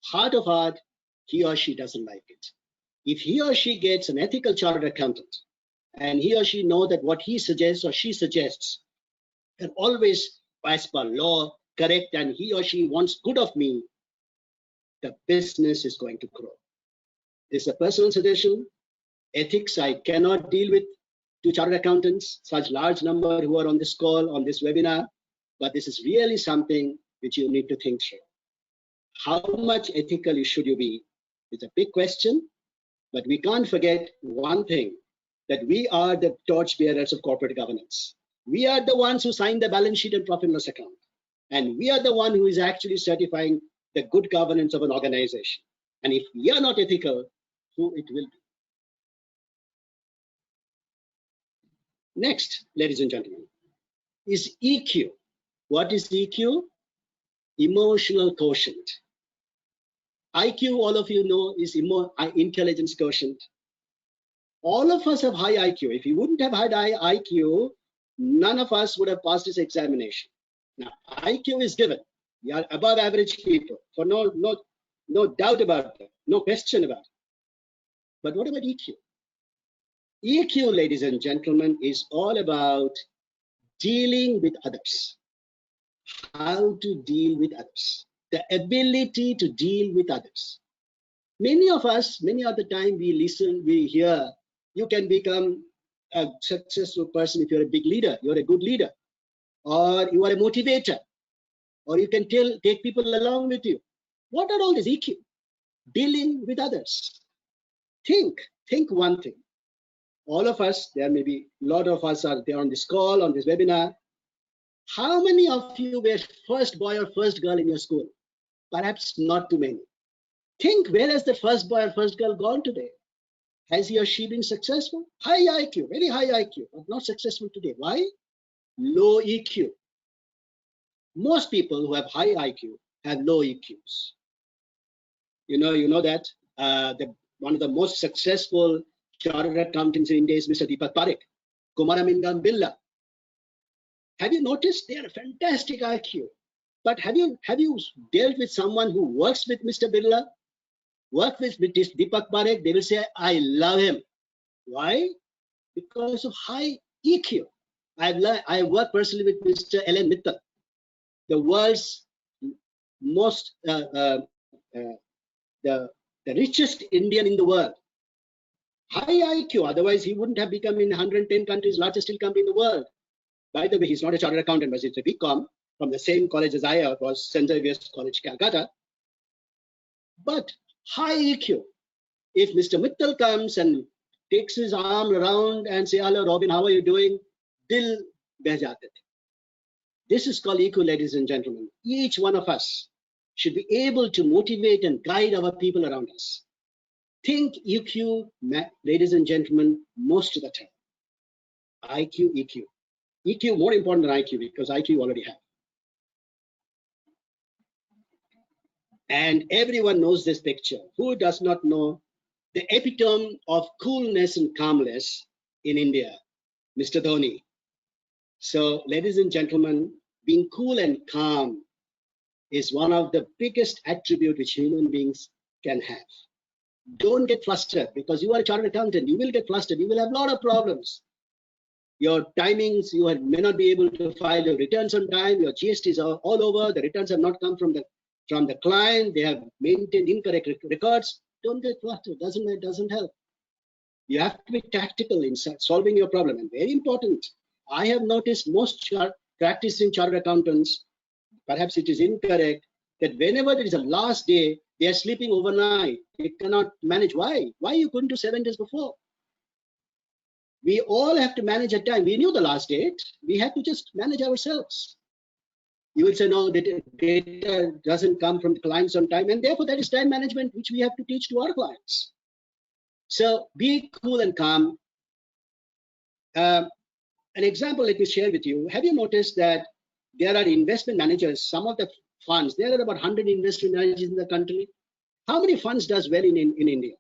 Heart of heart, he or she doesn't like it. If he or she gets an ethical chartered accountant, and he or she know that what he suggests or she suggests are always as per law, correct, and he or she wants good of me, the business is going to grow. This is a personal suggestion. Ethics, I cannot deal with two chartered accountants, such large number who are on this call, on this webinar, but this is really something which you need to think through. How much ethical should you be? It's a big question, but we can't forget one thing, that we are the torchbearers of corporate governance. We are the ones who sign the balance sheet and profit and loss account. And we are the one who is actually certifying the good governance of an organization. And if we are not ethical, who it will be? Next, ladies and gentlemen, is EQ. What is EQ? Emotional quotient. IQ, all of you know, is intelligence quotient. All of us have high IQ. If you wouldn't have had high IQ, none of us would have passed this examination. Now, IQ is given. We are above average people, for no doubt about that, no question about it. But what about EQ? EQ, ladies and gentlemen, is all about dealing with others. How to deal with others. The ability to deal with others. Many of us, many of the time we listen, we hear, you can become a successful person if you're a big leader, you're a good leader, or you are a motivator, or you can take people along with you. What are all this EQ? Dealing with others. Think one thing. All of us, there may be a lot of us are there on this call, on this webinar. How many of you were first boy or first girl in your school? Perhaps not too many. Think, where has the first boy or first girl gone today? Has he or she been successful? High IQ, very high IQ, but not successful today. Why? Low EQ. Most people who have high IQ have low EQs. You know that one of the most successful chartered accountants in India is Mr. Deepak Parekh, Kumaramingam Birla. Have you noticed they are a fantastic IQ? But have you dealt with someone who works with Mr. Birla, work with Deepak Parekh? They will say, I love him. Why? Because of high EQ. I work personally with Mr. Ellen Mittal, the world's most the richest Indian in the world. High IQ, otherwise he wouldn't have become in 110 countries largest steel company in the world. By the way, he's not a chartered accountant, but he's a BCom from the same college as I was, St. Xavier's College, Calcutta. But high EQ. If Mr. Mittal comes and takes his arm around and say, hello, Robin, how are you doing? Dil beh jate the. This is called EQ, ladies and gentlemen. Each one of us should be able to motivate and guide our people around us. Think EQ, ladies and gentlemen, most of the time. IQ, EQ. EQ more important than IQ because IQ you already have. And everyone knows this picture. Who does not know the epitome of coolness and calmness in India? Mr. Dhoni. So, ladies and gentlemen, being cool and calm is one of the biggest attributes which human beings can have. Don't get flustered because you are a chartered accountant. You will get flustered. You will have a lot of problems. Your timings, you may not be able to file your returns on time. Your GSTs are all over. The returns have not come from the client. They have maintained incorrect records. Don't get flustered. It doesn't help. You have to be tactical in solving your problem. And very important, I have noticed most practicing chartered accountants, perhaps it is incorrect, that whenever there is a last day, They are sleeping overnight. They cannot manage. Why? Why you couldn't do 7 days before? We all have to manage at time. We knew the last date. We have to just manage ourselves. You will say, no, the data doesn't come from the clients on time. And therefore, that is time management, which we have to teach to our clients. So be cool and calm. An example, let me share with you. Have you noticed that there are investment managers, some of the funds, there are about 100 investment managers in the country. How many funds does well in India?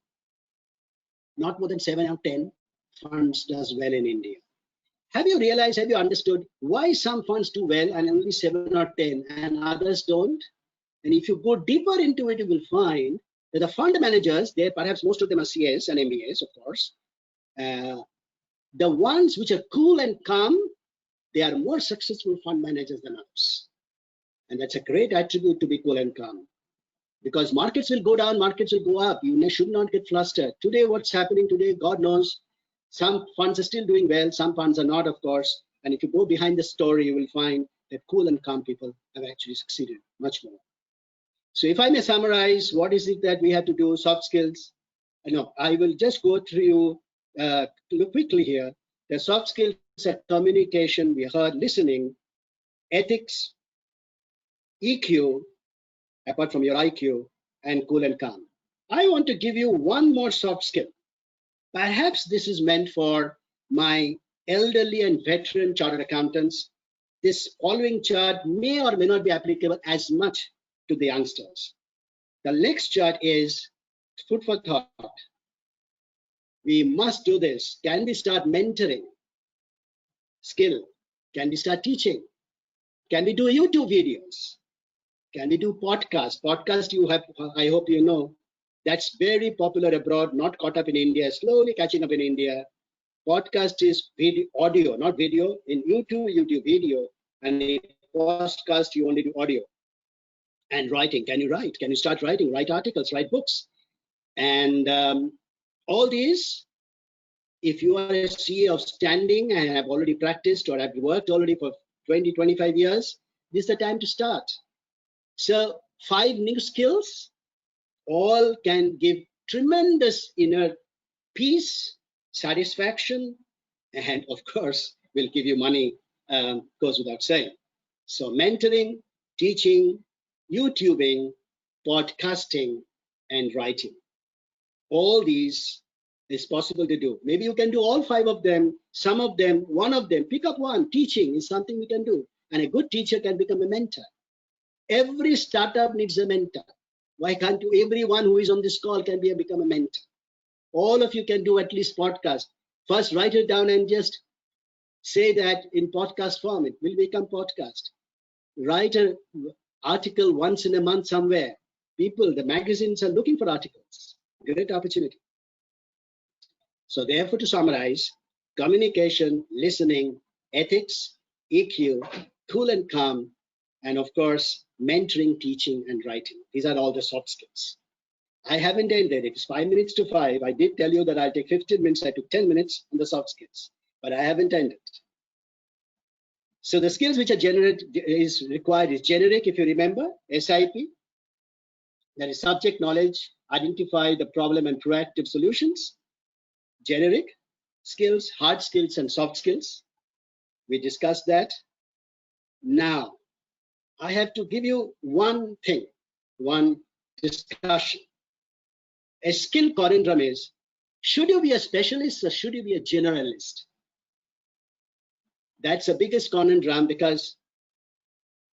Not more than 7 or 10 funds does well in India. Have you realized, have you understood why some funds do well and only 7 or 10 and others don't? And if you go deeper into it, you will find that the fund managers, they perhaps most of them are CS and MBAs, of course. The ones which are cool and calm, they are more successful fund managers than others. And that's a great attribute to be cool and calm. Because markets will go down, markets will go up. You should not get flustered. Today, what's happening today, God knows. Some funds are still doing well, some funds are not, of course. And if you go behind the story, you will find that cool and calm people have actually succeeded much more. So if I may summarize, what is it that we have to do? Soft skills. I will just go through quickly here. The soft skills are communication, we heard listening, ethics, EQ, apart from your IQ, and cool and calm. I want to give you one more soft skill. Perhaps this is meant for my elderly and veteran chartered accountants. This following chart may or may not be applicable as much to the youngsters. The next chart is food for thought. We must do this. Can we start mentoring? Skill. Can we start teaching? Can we do YouTube videos? Can we do podcasts? Podcast, you have, I hope you know, that's very popular abroad, not caught up in India, slowly catching up in India. Podcast is video, audio, not video. In YouTube video, and in podcast, you only do audio. And writing, can you write? Can you start writing? Write articles, write books. And all these, if you are a CA of standing and have already practiced or have worked already for 20, 25 years, this is the time to start. So 5 new skills, all can give tremendous inner peace, satisfaction, and of course, will give you money, goes without saying. So mentoring, teaching, YouTubing, podcasting, and writing. All these is possible to do. Maybe you can do all 5 of them, some of them, one of them. Pick up one. Teaching is something we can do. And a good teacher can become a mentor. Every startup needs a mentor. Why can't you? Everyone who is on this call can become a mentor. All of you can do at least podcast. First, write it down and just say that in podcast form. It will become podcast. Write an article once in a month somewhere. People, the magazines are looking for articles. Great opportunity. So therefore, to summarize, communication, listening, ethics, EQ, cool and calm, and of course, mentoring, teaching, and writing. These are all the soft skills. I haven't ended. It's 5 minutes to 5. I did tell you that I'll take 15 minutes. I took 10 minutes on the soft skills, but I haven't ended. So the skills which are required is generic, if you remember, SIP. That is subject knowledge, identify the problem and proactive solutions. Generic skills, hard skills, and soft skills. We discussed that. Now, I have to give you one thing, one discussion. A skill conundrum is, should you be a specialist or should you be a generalist? That's the biggest conundrum, because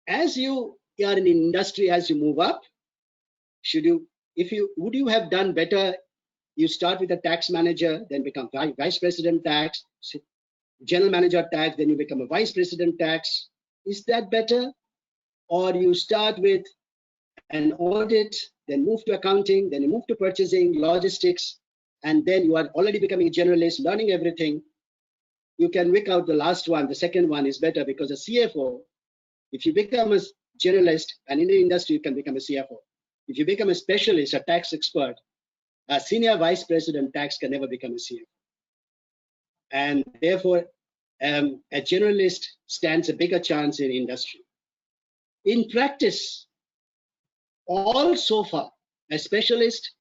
as you are in industry, as you move up, would you have done better? You start with a tax manager, then become vice president tax, general manager tax, then you become a vice president tax. Is that better? Or you start with an audit, then move to accounting, then you move to purchasing, logistics, and then you are already becoming a generalist, learning everything. You can pick out the last one. The second one is better, because a CFO, if you become a generalist and in the industry, you can become a CFO. If you become a specialist, a tax expert, a senior vice president tax can never become a CFO. And therefore, a generalist stands a bigger chance in industry. In practice, all so far, A specialist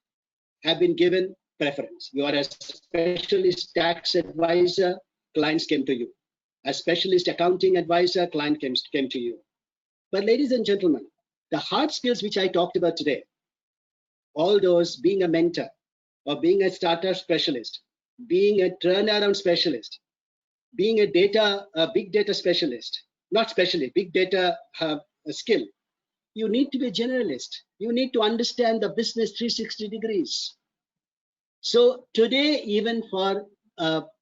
have been given preference. You are a specialist tax advisor, clients came to you. A specialist accounting advisor, client came to you. But ladies and gentlemen, the hard skills which I talked about today, all those, being a mentor or being a startup specialist, being a turnaround specialist, being a big data specialist, not specialist, big data skill, you need to be a generalist. You need to understand the business 360 degrees. So today, even for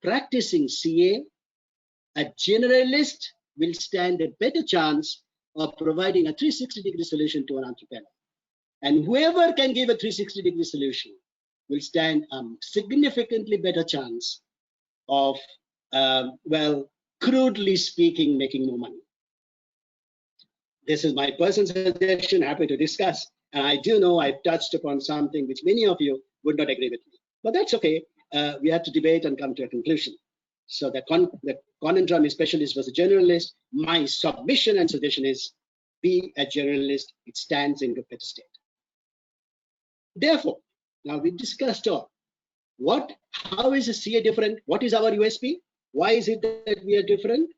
practicing CA, a generalist will stand a better chance of providing a 360-degree solution to an entrepreneur. And whoever can give a 360-degree solution will stand a significantly better chance of, well, crudely speaking, making more money. This is my personal suggestion, happy to discuss. And I do know I've touched upon something which many of you would not agree with me. But that's okay. We have to debate and come to a conclusion. So the conundrum specialist was a generalist. My submission and suggestion is be a generalist. It stands in good better state. Therefore, now we discussed all. How is a CA different? What is our USP? Why is it that we are different?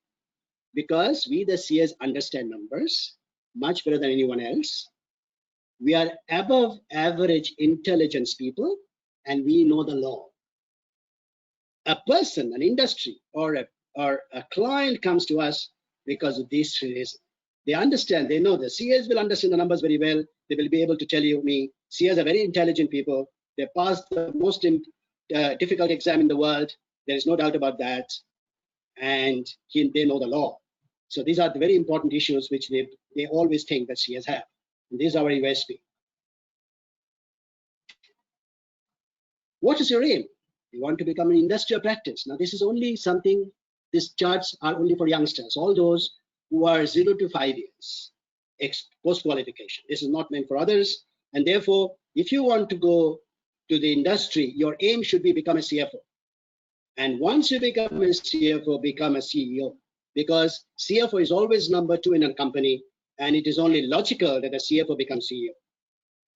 Because we, the CAs, understand numbers much better than anyone else. We are above average intelligence people, and we know the law. A person, an industry, or a client comes to us because of these three reasons. They understand, they know the CAs will understand the numbers very well. They will be able to tell you, CAs are very intelligent people. They passed the most difficult exam in the world. There is no doubt about that. And they know the law. So these are the very important issues which they always think that CAs have. And these are our USP. What is your aim? You want to become an industrial practice. Now, this is only something, these charts are only for youngsters, all those who are 0 to 5 years post-qualification. This is not meant for others. And therefore, if you want to go to the industry, your aim should be become a CFO. And once you become a CFO, become a CEO. Because CFO is always number 2 in a company, and it is only logical that a CFO becomes CEO.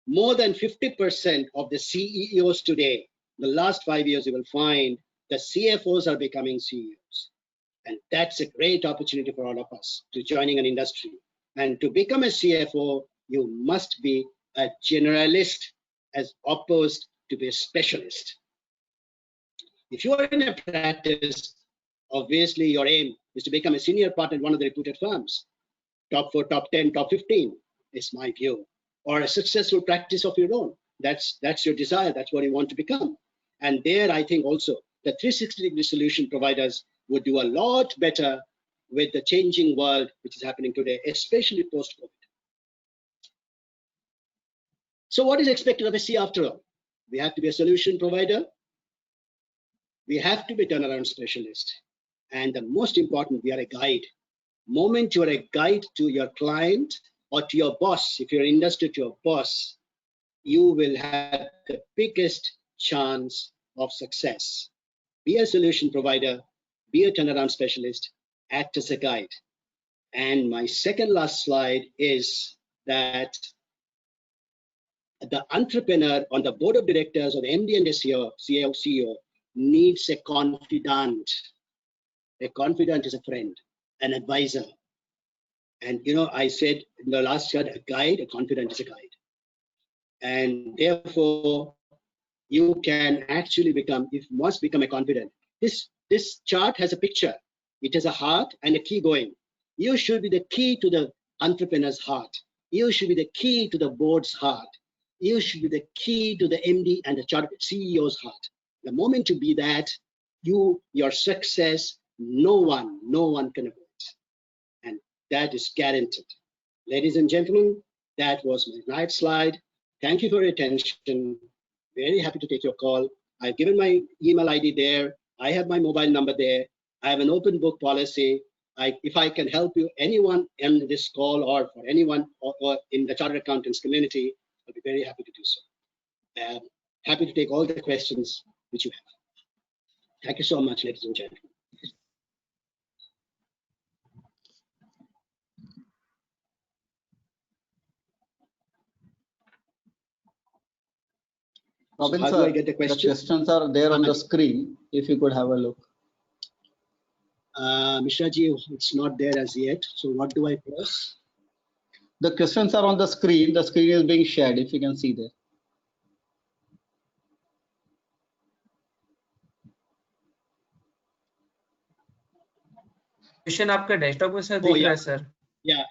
More than 50% of the CEOs today, the last 5 years, you will find the CFOs are becoming CEOs. And that's a great opportunity for all of us to joining an industry. And to become a CFO, you must be a generalist as opposed to be a specialist. If you are in a practice, obviously your aim is to become a senior partner in one of the reputed firms. Top 4, top 10, top 15 is my view. Or a successful practice of your own. That's your desire. That's what you want to become. And there, I think also the 360-degree solution providers would do a lot better with the changing world which is happening today, especially post-COVID. So what is expected of a CA after all? We have to be a solution provider. We have to be turnaround specialist. And the most important, we are a guide. Moment you are a guide to your client or to your boss, if you're industry to your boss, you will have the biggest chance of success. Be a solution provider, be a turnaround specialist, act as a guide. And my second last slide is that the entrepreneur on the board of directors or the MD and the CEO needs a confidant. A confidant is a friend, an advisor. And I said in the last chart, a guide, a confidant is a guide. And therefore, you can actually must become a confidant. This chart has a picture. It has a heart and a key going. You should be the key to the entrepreneur's heart. You should be the key to the board's heart. You should be the key to the MD and the CEO's heart. The moment you be that, your success, no one can avoid. And that is guaranteed. Ladies and gentlemen, that was my last slide. Thank you for your attention. Very happy to take your call. I've given my email ID there. I have my mobile number there. I have an open book policy. If I can help you, anyone in this call or for anyone or in the chartered accountants community, I'll be very happy to do so. Happy to take all the questions which you have. Thank you so much, ladies and gentlemen.
Robin,
so how
sir,
do I get the
the
question?
questions are there on the screen. If you could have a look.
Mishraji, it's not there as yet. So what do I press?
The questions are on the screen. The screen is being shared. If you can see there.
Question आपका desktop में sir
Oh,
दिख रहा
yeah.
है sir.
Yeah,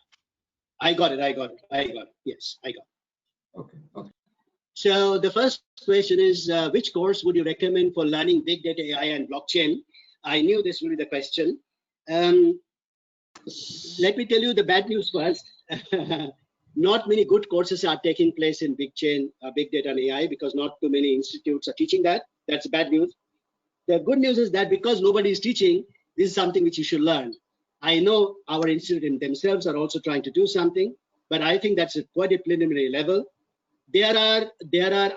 I got it. Yes, I got it.
Okay.
So the first question is, which course would you recommend for learning big data, AI, and blockchain? I knew this would be the question. Let me tell you the bad news first. Not many good courses are taking place in big data and AI because not too many institutes are teaching that. That's bad news. The good news is that because nobody is teaching, this is something which you should learn. I know our institute themselves are also trying to do something, but I think that's quite a preliminary level. There are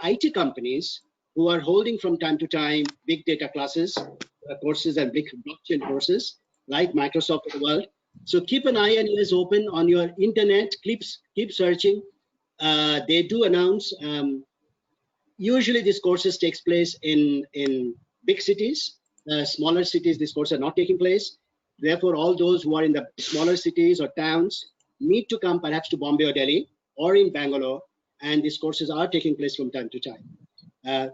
IT companies who are holding from time to time big data classes, courses and big blockchain courses like Microsoft of the world. So keep an eye and ears open on your internet. Keep searching. They do announce. Usually, these courses takes place in big cities. Smaller cities, these courses are not taking place. Therefore, all those who are in the smaller cities or towns need to come perhaps to Bombay or Delhi or in Bangalore, and these courses are taking place from time to time.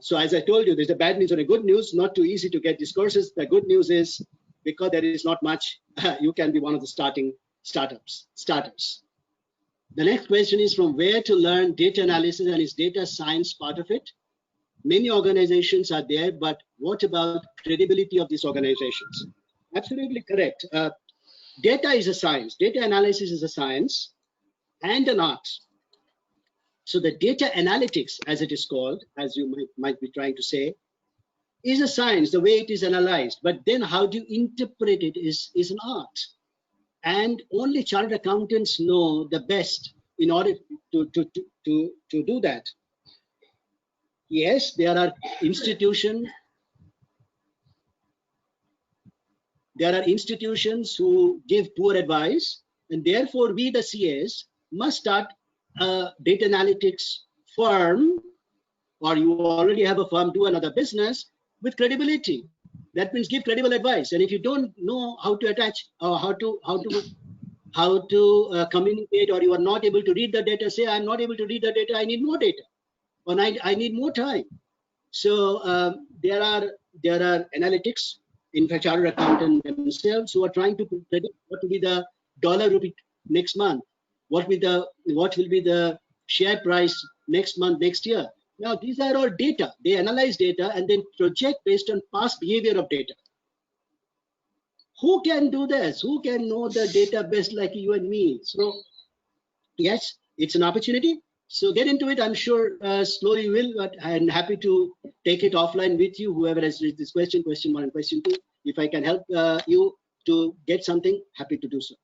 So as I told you, there's a bad news and a good news. Not too easy to get these courses. The good news is because there is not much, you can be one of the starters. The next question is from where to learn data analysis and is data science part of it? Many organizations are there, but what about credibility of these organizations? Absolutely correct. Data is a science. Data analysis is a science and an art. So the data analytics, as it is called, as you might be trying to say, is a science, the way it is analyzed. But then how do you interpret it is an art. And only chartered accountants know the best in order to do that. Yes, there are institutions who give poor advice, and therefore we, the CAs, must start a data analytics firm, or you already have a firm, do another business with credibility. That means give credible advice. And if you don't know how to attach, how to communicate, or you are not able to read the data, say, I'm not able to read the data, I need more data, or I need more time. So there are analytics, in fact, chartered accountants themselves who are trying to predict what will be the dollar rupee next month, what will be the share price next month, next year. Now these are all data. They analyze data and then project based on past behavior of data. Who can do this? Who can know the data best like you and me? So yes, it's an opportunity. So get into it. I'm sure slowly you will, but I'm happy to take it offline with you, whoever has raised this question 1 and question 2. If I can help you to get something, happy to do so.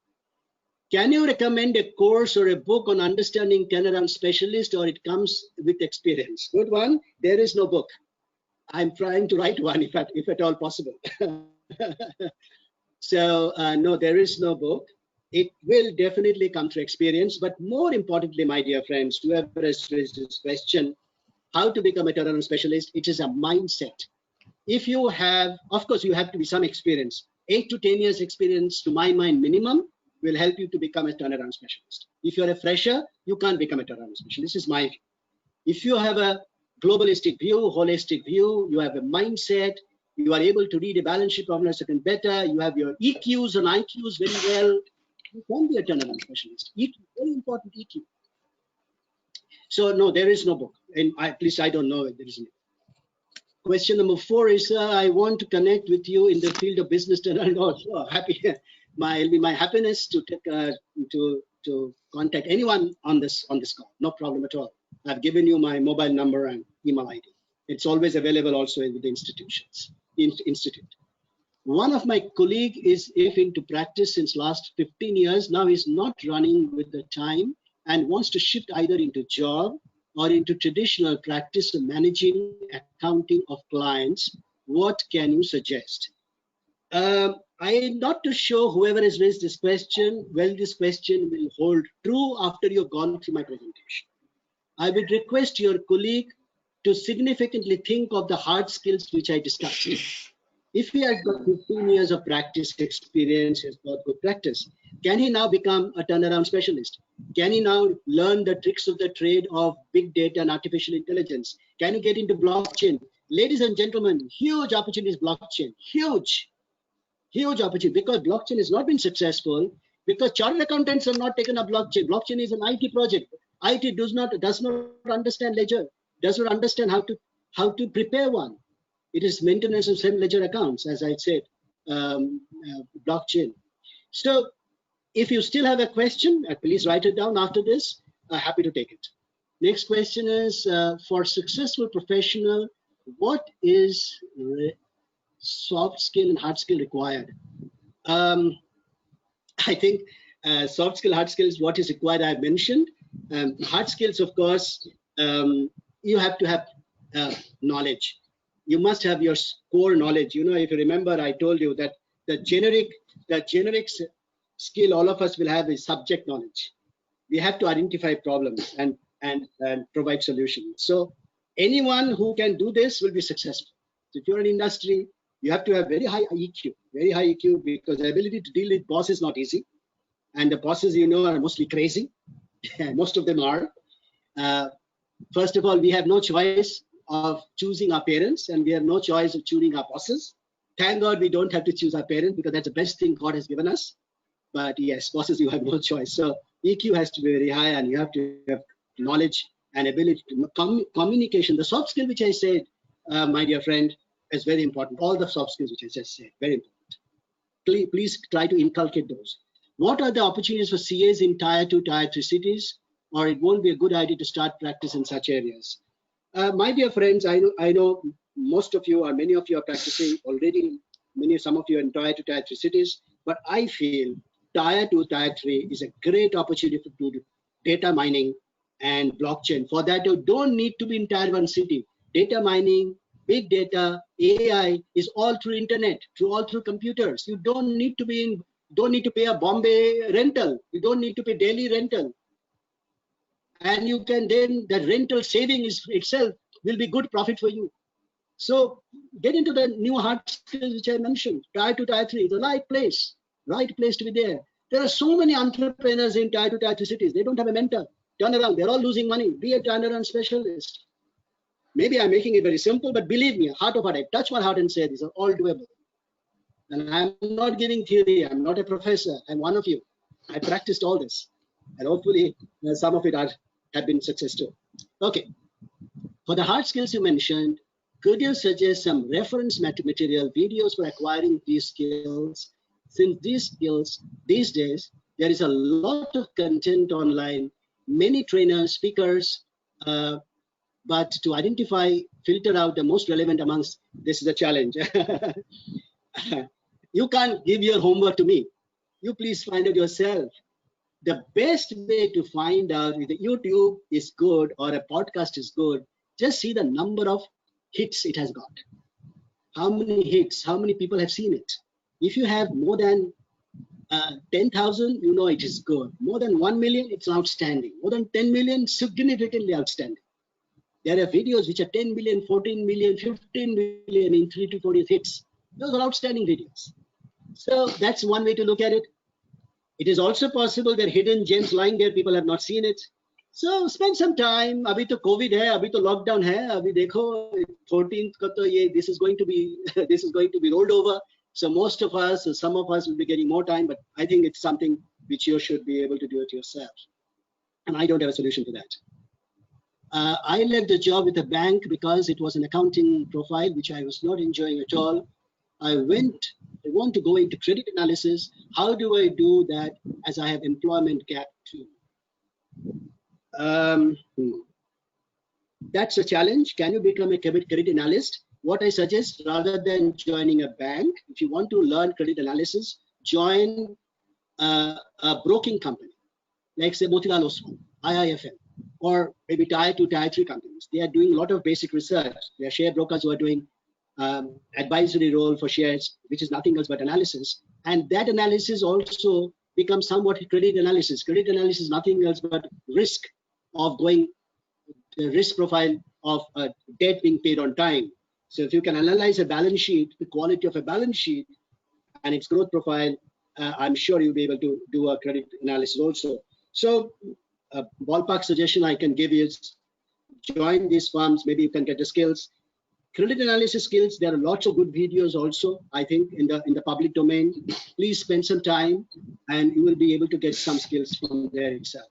Can you recommend a course or a book on understanding turnaround specialist, or it comes with experience? Good one. There is no book. I'm trying to write one, if at all possible. So no, there is no book. It will definitely come through experience, but more importantly, my dear friends, whoever has raised this question, how to become a turnaround specialist, it is a mindset. If you have, of course, you have to be some experience. 8 to 10 years experience, to my mind, minimum, will help you to become a turnaround specialist. If you're a fresher, you can't become a turnaround specialist. This is my view. If you have a globalistic view, holistic view, you have a mindset, you are able to read a balance sheet problem a second better, you have your EQs and IQs very well, you can be a turnaround specialist. EQ, very important EQ. So no, there is no book, and at least I don't know if there is no. Question number 4 is, I want to connect with you in the field of business turnaround. Oh, sure, happy. It'll be my happiness to take, to contact anyone on this call. No problem at all. I've given you my mobile number and email ID. It's always available also with the institute. One of my colleague is into practice since last 15 years. Now he's not running with the time and wants to shift either into job or into traditional practice of managing accounting of clients. What can you suggest? I'm not too sure whoever has raised this question, well, this question will hold true after you've gone through my presentation. I would request your colleague to significantly think of the hard skills which I discussed. If he has got 15 years of practice experience, has got good practice, can he now become a turnaround specialist? Can he now learn the tricks of the trade of big data and artificial intelligence? Can he get into blockchain? Ladies and gentlemen, huge opportunities blockchain, huge opportunity, because blockchain has not been successful because chartered accountants have not taken up blockchain. Blockchain is an IT project. IT does not understand ledger, does not understand how to prepare one. It is maintenance of same ledger accounts, as I said, blockchain. So if you still have a question, please write it down after this. Happy to take it. Next question is, for successful professional, what is soft skill and hard skill required? I think soft skill, hard skills, what is required, I've mentioned. Hard skills, of course, you have to have knowledge. You must have your core knowledge. You know, if you remember, I told you that the generic skill all of us will have is subject knowledge. We have to identify problems and provide solutions. So anyone who can do this will be successful. So if you're in industry, you have to have very high EQ, because the ability to deal with boss is not easy. And the bosses, you know, are mostly crazy. Most of them are. First of all, we have no choice of choosing our parents, and we have no choice of choosing our bosses. Thank God we don't have to choose our parents, because that's the best thing God has given us. But yes, bosses, you have no choice. So EQ has to be very high, and you have to have knowledge and ability to communication. The soft skill which I said, my dear friend, is very important. All the soft skills which I just said, very important. Please try to inculcate those. What are the opportunities for CAs in Tier 2, Tier 3 cities? Or it won't be a good idea to start practice in such areas. My dear friends, I know most of you, or many of you, are practicing already. Some of you are in Tier 2, Tier 3 cities. But I feel Tier 2, Tier 3 is a great opportunity to do data mining and blockchain. For that, you don't need to be in Tier 1 city. Data mining, big data, AI is all through internet, all through computers. You don't need to pay a Bombay rental. You don't need to pay daily rental. And you can then, the rental saving itself will be good profit for you. So get into the new hard skills which I mentioned. Tier 2, Tier 3, the right place to be there. There are so many entrepreneurs in Tier 2, Tier 3 cities. They don't have a mentor. Turn around. They're all losing money. Be a turnaround specialist. Maybe I'm making it very simple, but believe me, heart of heart, I touch my heart and say these are all doable. And I'm not giving theory. I'm not a professor. I'm one of you. I practiced all this. And hopefully some of it have been successful. Okay. For the hard skills you mentioned, could you suggest some reference material, videos for acquiring these skills? Since these skills, these days, there is a lot of content online, many trainers, speakers, but to identify, filter out the most relevant amongst, this is a challenge. You can't give your homework to me. You please find it yourself. The best way to find out if the YouTube is good or a podcast is good, just see the number of hits it has got. How many hits, how many people have seen it? If you have more than 10,000, you know it is good. More than 1 million, it's outstanding. More than 10 million, significantly outstanding. There are videos which are 10 million, 14 million, 15 million in 3 to 4 hits. Those are outstanding videos. So that's one way to look at it. It is also possible there are hidden gems lying there, people have not seen it. So spend some time. Abhi to COVID hai, abhi to lockdown hai, abhi dekho 14th ka to ye, this is going to be rolled over. So most of us, some of us will be getting more time, but I think it's something which you should be able to do it yourself. And I don't have a solution to that. I left the job with a bank because it was an accounting profile which I was not enjoying at all. I want to go into credit analysis. How do I do that as I have employment gap too? That's a challenge. Can you become a credit analyst? What I suggest, rather than joining a bank, if you want to learn credit analysis, join a broking company, like say Motilal Oswal, IIFL, or maybe Tier 2, Tier 3 companies. They are doing a lot of basic research. They are share brokers who are doing advisory role for shares, which is nothing else but analysis. And that analysis also becomes somewhat credit analysis. Credit analysis is nothing else but risk of going, the risk profile of debt being paid on time. So if you can analyze a balance sheet, the quality of a balance sheet and its growth profile, I'm sure you'll be able to do a credit analysis also. So a ballpark suggestion I can give is join these firms, maybe you can get the skills. Credit analysis skills, there are lots of good videos also, I think, in the public domain. Please spend some time and you will be able to get some skills from there itself.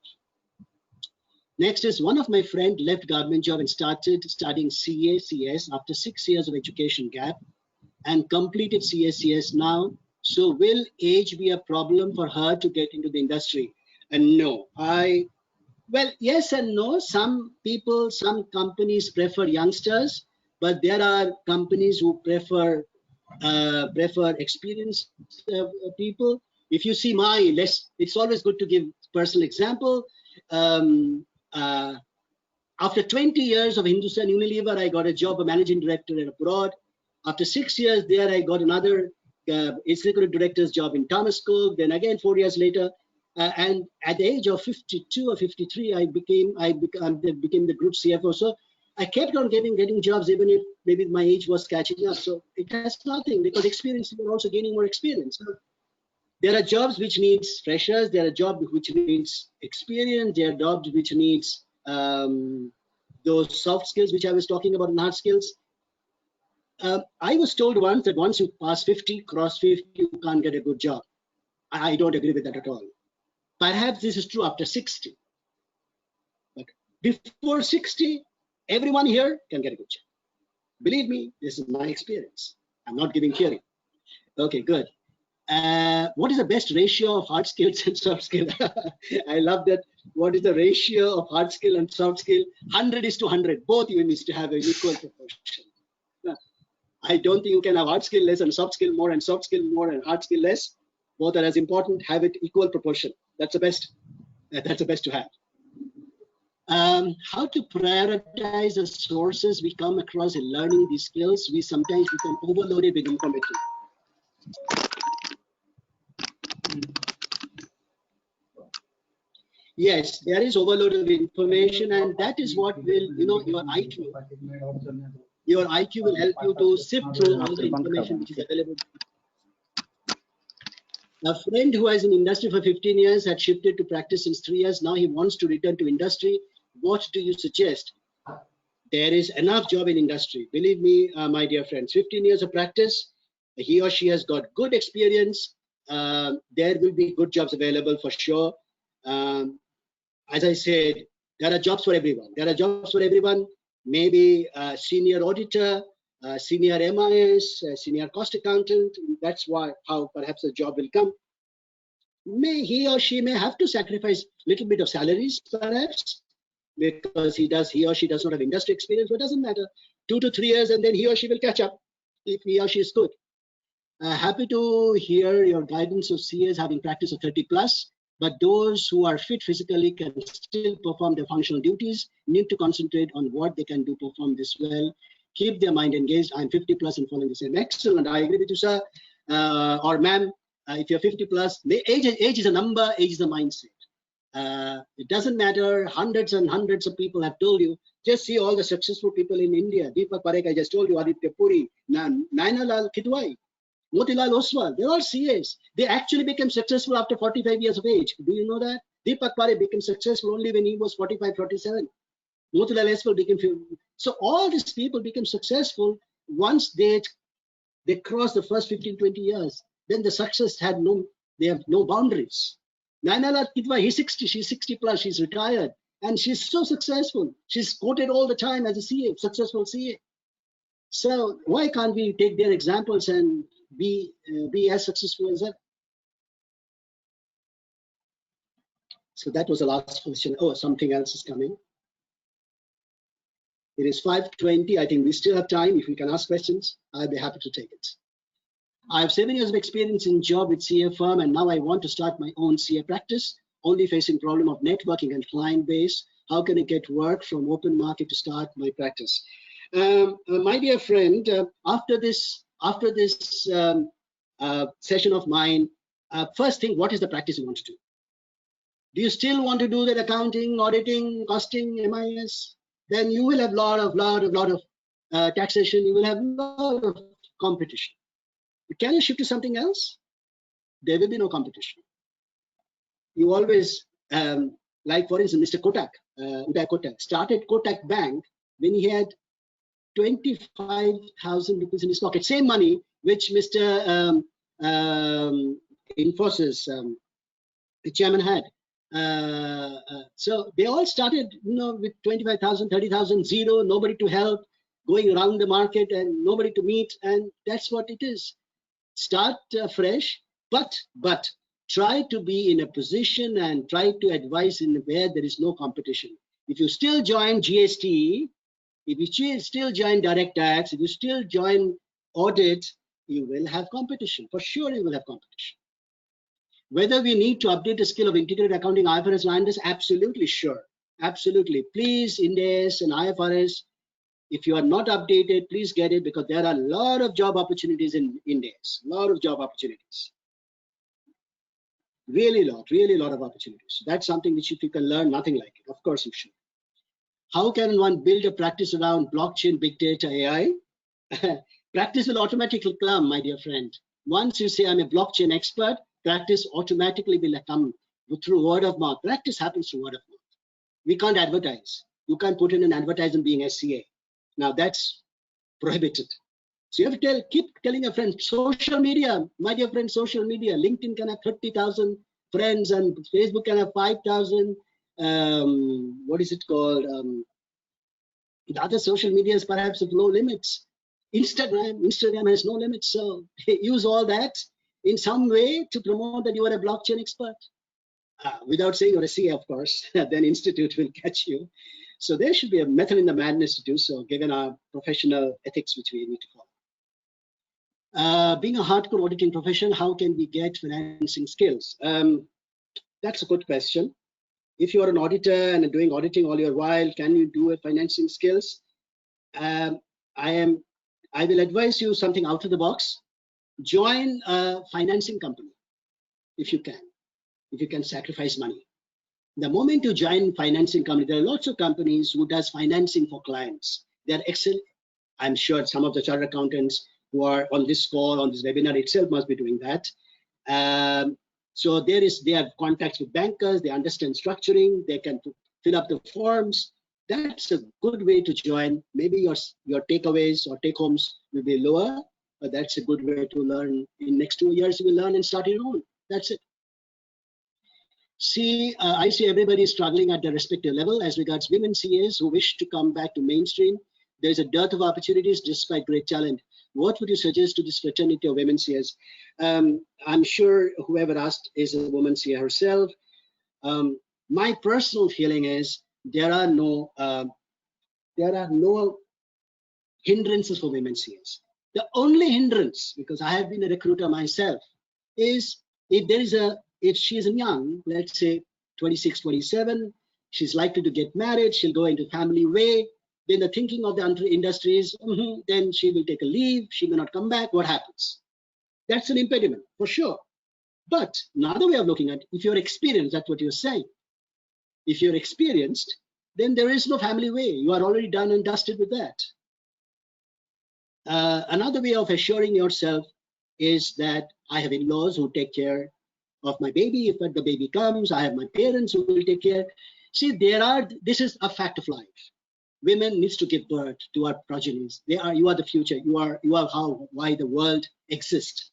Next is one of my friend left government job and started studying CACS after 6 years of education gap and completed CACS now. So will age be a problem for her to get into the industry? And no, well, yes and no. Some people, some companies prefer youngsters, but there are companies who prefer experienced people. If you see my list, it's always good to give personal example. After 20 years of Hindustan Unilever, I got a job, a managing director abroad. After 6 years there, I got another executive director's job in Thomas Cook. Then again, 4 years later, and at the age of 52 or 53, I became the group CFO. So I kept on getting jobs, even if maybe my age was catching up. So it has nothing, because experience, you're also gaining more experience. So there are jobs which needs freshers. There are jobs which needs experience. There are jobs which needs those soft skills which I was talking about, and hard skills. I was told once that once you pass 50, cross 50, you can't get a good job. I don't agree with that at all. Perhaps this is true after 60. But before 60, everyone here can get a good job. Believe me, this is my experience. I'm not giving theory. Okay, good. What is the best ratio of hard skills and soft skill? I love that. What is the ratio of hard skill and soft skill? 100:100. Both you need to have an equal proportion. I don't think you can have hard skill less and soft skill more, and soft skill more and hard skill less. Both are as important. Have it equal proportion. That's the best. That's the best to have. How to prioritize the sources we come across in learning these skills? We sometimes become overloaded with information. Yes, there is overload of information, and that is what will, your IQ will help you to sift through all the information which is available. A friend who has in industry for 15 years had shifted to practice in 3 years. Now he wants to return to industry. What do you suggest? There is enough job in industry. Believe me, my dear friends, 15 years of practice, he or she has got good experience. There will be good jobs available for sure. As I said, there are jobs for everyone. There are jobs for everyone. Maybe a senior auditor, senior MIS, senior cost accountant. That's how perhaps a job will come. He or she may have to sacrifice a little bit of salaries, perhaps, because he or she does not have industry experience. But it doesn't matter. 2 to 3 years, and then he or she will catch up if he or she is good. Happy to hear your guidance of CAs having practice of 30 plus. But those who are fit physically can still perform their functional duties, need to concentrate on what they can do, perform this well, keep their mind engaged. I'm 50 plus and following the same. Excellent. I agree with you, sir. Or ma'am, if you're 50 plus, age is a number, age is a mindset. It doesn't matter. Hundreds and hundreds of people have told you. Just see all the successful people in India. Deepak Parekh, I just told you, Aditya Puri, Naina Lal Kidwai, Motilal Oswal, they're all CAs. They actually became successful after 45 years of age. Do you know that? Deepak Parekh became successful only when he was 45, 47. Motilal Oswal became. So all these people became successful once they crossed the first 15, 20 years. Then the success have no boundaries. Naina Lal Kidwai, he's 60, she's 60 plus, she's retired. And she's so successful. She's quoted all the time as a CA, successful CA. So why can't we take their examples and be as successful as that? So that was the last question. Oh, something else is coming. It is 5:20. I think we still have time. If we can ask questions, I'll be happy to take it. I have 7 years of experience in job with CA firm, and now I want to start my own CA practice, only facing problem of networking and client base. How can I get work from open market to start my practice? My dear friend, after this session of mine, first thing, what is the practice you want to do? Do you still want to do that accounting, auditing, costing, MIS? then you will have lot of taxation. You will have lot of competition. But can you shift to something else? There will be no competition. You always, like for instance, Mr. Kotak, Uday Kotak, started Kotak Bank when he had 25,000 rupees in his pocket. Same money which Mr. Infosys, the chairman had. So they all started, with 25,000, 30,000, zero, nobody to help, going around the market and nobody to meet, and that's what it is. Start fresh, but try to be in a position and try to advise in where there is no competition. If you still join GST, if you still join direct tax, if you still join audit, you will have competition. For sure, you will have competition. Whether we need to update the skill of integrated accounting, IFRS, and INDES, absolutely sure. Absolutely. Please, INDES and IFRS, if you are not updated, please get it, because there are a lot of job opportunities in INDES. A lot of job opportunities. Really a lot of opportunities. That's something which if you can learn, nothing like it. Of course you should. How can one build a practice around blockchain, big data, AI? Practice will automatically come, my dear friend. Once you say I'm a blockchain expert, practice automatically will come through word of mouth. Practice happens through word of mouth. We can't advertise. You can't put in an advertisement being SCA. Now that's prohibited. So you have to keep telling a friend. Social media, my dear friend, social media. LinkedIn can have 30,000 friends and Facebook can have 5,000. What is it called? The other social medias perhaps have no limits. Instagram has no limits. So use all that in some way to promote that you are a blockchain expert. Without saying you're a CA, of course, then Institute will catch you. So there should be a method in the madness to do so, given our professional ethics which we need to follow. Being a hardcore auditing profession, how can we get financing skills? That's a good question. If you are an auditor and doing auditing all your while, can you do a financing skills? I will advise you something out of the box. Join a financing company if you can sacrifice money. The moment you join financing company, there are lots of companies who does financing for clients. They're excellent. I'm sure some of the chartered accountants who are on this call, on this webinar itself must be doing that. So they have contacts with bankers, they understand structuring, they can fill up the forms. That's a good way to join. Maybe your takeaways or take homes will be lower, but that's a good way to learn. In next 2 years, you will learn and start your own. That's it. I see everybody struggling at their respective level. As regards women CAs who wish to come back to mainstream, there's a dearth of opportunities despite great talent. What would you suggest to this fraternity of women CAs? I'm sure whoever asked is a woman CA herself. My personal feeling is there are no hindrances for women CAs. The only hindrance, because I have been a recruiter myself, is if she's young, let's say 26, 27, she's likely to get married, she'll go into family way, then the thinking of the industry is, then she will take a leave, she may not come back, what happens? That's an impediment, for sure. But another way of looking at it, if you're experienced, that's what you're saying. If you're experienced, then there is no family way. You are already done and dusted with that. Another way of assuring yourself is that I have in-laws who take care of my baby. If the baby comes, I have my parents who will take care. See, this is a fact of life. Women needs to give birth to our progenies. You are the future. You are why the world exists.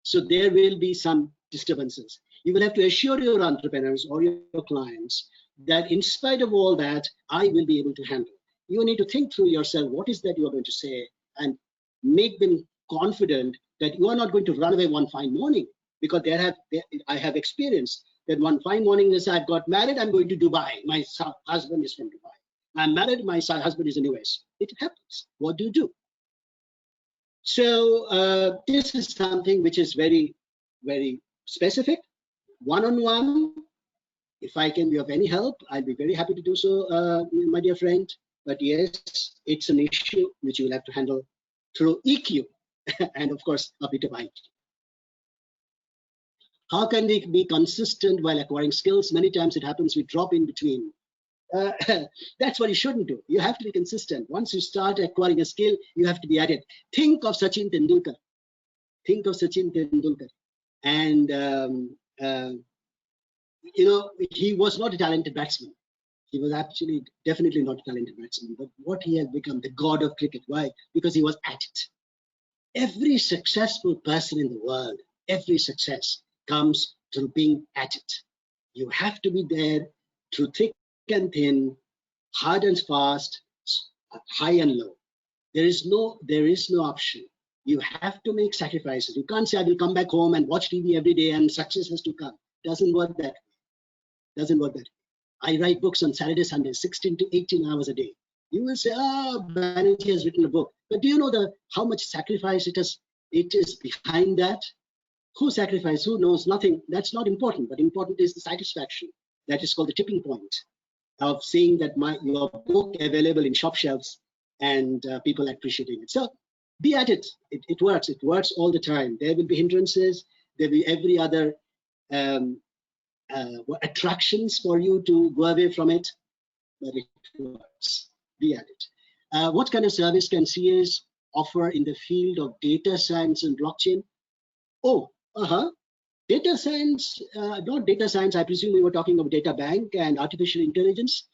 So there will be some disturbances. You will have to assure your entrepreneurs or your clients that in spite of all that, I will be able to handle. You need to think through yourself, what is that you are going to say, and make them confident that you are not going to run away one fine morning. Because I have experienced that one fine morning as I've got married, I'm going to Dubai. My husband is from Dubai. I'm married, my husband is in the US. It happens. What do you do? So this is something which is very, very specific, one-on-one. If I can be of any help, I'll be very happy to do so, my dear friend. But yes, it's an issue which you will have to handle through EQ and of course a bit of IQ. How can we be consistent while acquiring skills? Many times it happens we drop in between. That's what you shouldn't do. You have to be consistent. Once you start acquiring a skill, you have to be at it. Think of Sachin Tendulkar. Think of Sachin Tendulkar. And, he was not a talented batsman. He was actually definitely not a talented batsman. But what he has become, the god of cricket. Why? Because he was at it. Every successful person in the world, every success comes through being at it. You have to be there through thick and thin, hard and fast, high and low. There is no option. You have to make sacrifices. You can't say I will come back home and watch TV every day and success has to come. Doesn't work that way. Doesn't work that way. I write books on Saturday, Sunday, 16 to 18 hours a day. You will say, Banerjee has written a book. But do you know how much sacrifice it is behind that? Who sacrificed? Who knows? Nothing. That's not important. But important is the satisfaction. That is called the tipping point of seeing that your book available in shop shelves and people appreciating it. So be at it. It works. It works all the time. There will be hindrances. There will be every other attractions for you to go away from it, but it works. Be at it. What kind of service can CAs offer in the field of data science and blockchain? Data science, not data science. I presume we were talking of data bank and artificial intelligence.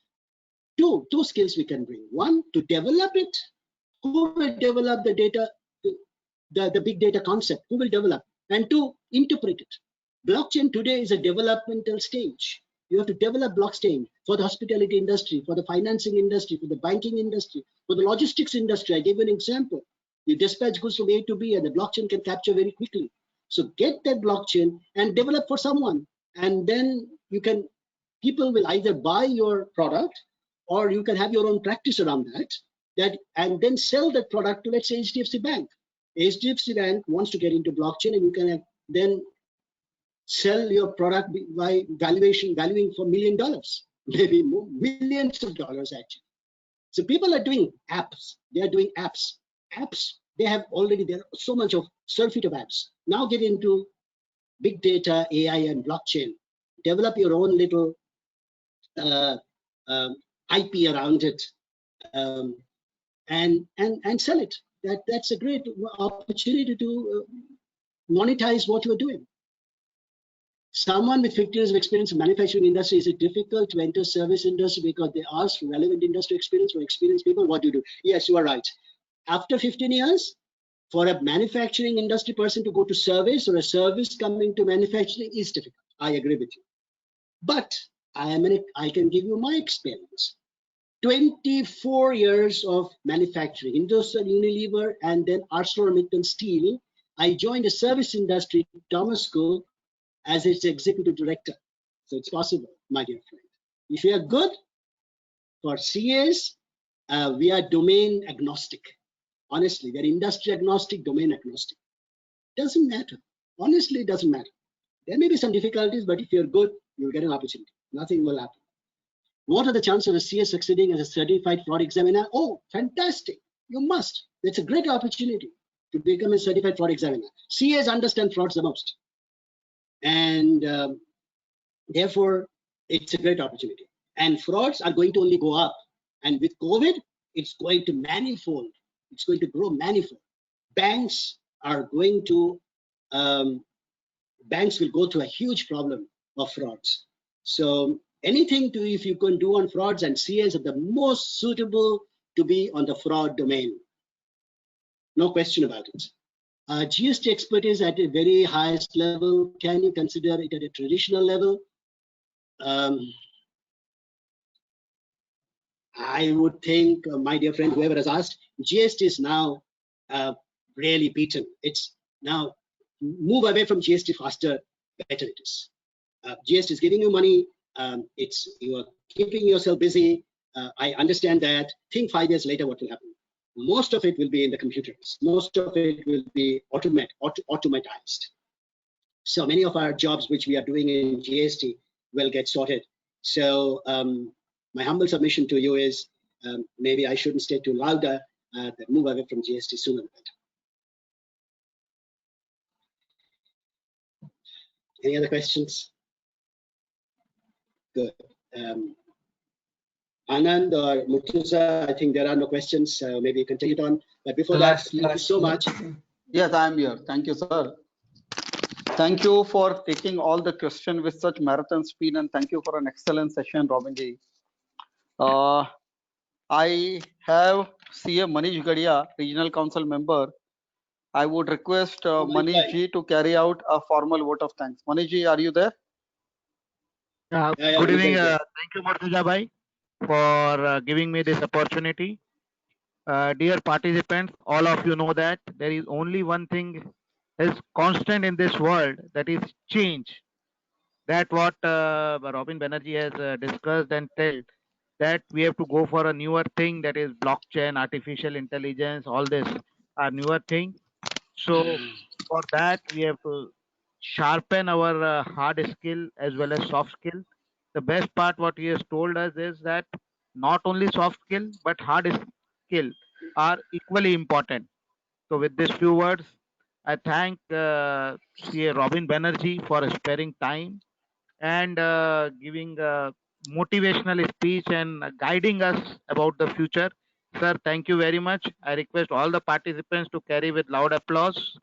Two skills we can bring. One, to develop it. Who will develop the data, the big data concept? Who will develop? And two, interpret it. Blockchain today is a developmental stage. You have to develop blockchain for the hospitality industry, for the financing industry, for the banking industry, for the logistics industry. I gave an example. You dispatch goods from A to B and the blockchain can capture very quickly. So get that blockchain and develop for someone. And then people will either buy your product or you can have your own practice around that and then sell that product to, let's say, HDFC Bank. HDFC Bank wants to get into blockchain and you can then sell your product by valuing for $1 million, maybe more, millions of dollars actually. So people are doing apps. They are doing apps. They have already, there so much of surfeit of apps. Now get into big data, AI, and blockchain. Develop your own little IP around it, and sell it. That's a great opportunity to monetize what you're doing. Someone with 50 years of experience in manufacturing industry, is it difficult to enter service industry because they ask for relevant industry experience for experienced people? What do you do? Yes, you are right. After 15 years, for a manufacturing industry person to go to service or a service coming to manufacturing is difficult. I agree with you. But I can give you my experience. 24 years of manufacturing, Hindustan Unilever and then ArcelorMittal Steel. I joined the service industry, Thomas School, as its executive director. So it's possible, my dear friend. If you are good for CAs, we are domain agnostic. Honestly, we're industry agnostic, domain agnostic. Doesn't matter. Honestly, it doesn't matter. There may be some difficulties, but if you're good, you'll get an opportunity. Nothing will happen. What are the chances of a CA succeeding as a certified fraud examiner? Oh, fantastic. You must. That's a great opportunity to become a certified fraud examiner. CAs understand frauds the most. And therefore, it's a great opportunity. And frauds are going to only go up. And with COVID, it's going to manifold. It's going to grow manifold. Banks are going to, banks will go through a huge problem of frauds. So anything if you can do on frauds, and CAs are the most suitable to be on the fraud domain. No question about it. GST expertise at a very highest level, can you consider it at a traditional level? I would think, my dear friend, whoever has asked, GST is now really beaten. It's now, move away from GST faster, better it is. GST is giving you money. You are keeping yourself busy. I understand that. Think 5 years later what will happen. Most of it will be in the computers. Most of it will be automatized. So many of our jobs which we are doing in GST will get sorted. So my humble submission to you is maybe I shouldn't stay too louder, but move away from GST sooner or later. Any other questions? Good. Anand or Murtuza, I think there are no questions. Maybe you can take it on. But before that, thank you so much.
Yes, I am here. Thank you, sir. Thank you for taking all the questions with such marathon speed, and thank you for an excellent session, Robin ji. I have CA Manish Gadia, Regional Council member. I would request Manish ji to carry out a formal vote of thanks. Manish ji, are you there?
Good evening. Thank you, Murtuza bhai, for giving me this opportunity. Dear participants, all of you know that there is only one thing is constant in this world, that is change. That what Robin Banerjee has discussed and told, that we have to go for a newer thing, that is blockchain, artificial intelligence, all this are newer thing. So for that we have to sharpen our hard skill as well as soft skill. The best part what he has told us is that not only soft skill but hard skill are equally important. So with these few words, I thank CA Robin Banerjee for sparing time and giving a motivational speech and guiding us about the future. Sir, thank you very much. I request all the participants to carry with loud applause.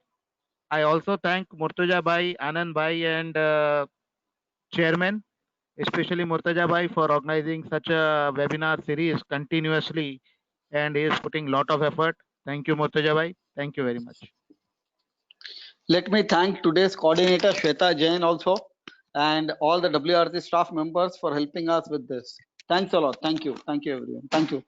I also thank Murtuza bhai, Anand bhai, and chairman, especially Murtaza bhai, for organizing such a webinar series continuously, and he is putting lot of effort. Thank you, Murtaza bhai. Thank you very much.
Let me thank today's coordinator Shweta Jain also, and all the WRC staff members for helping us with this. Thanks a lot. Thank you. Thank you, everyone. Thank you.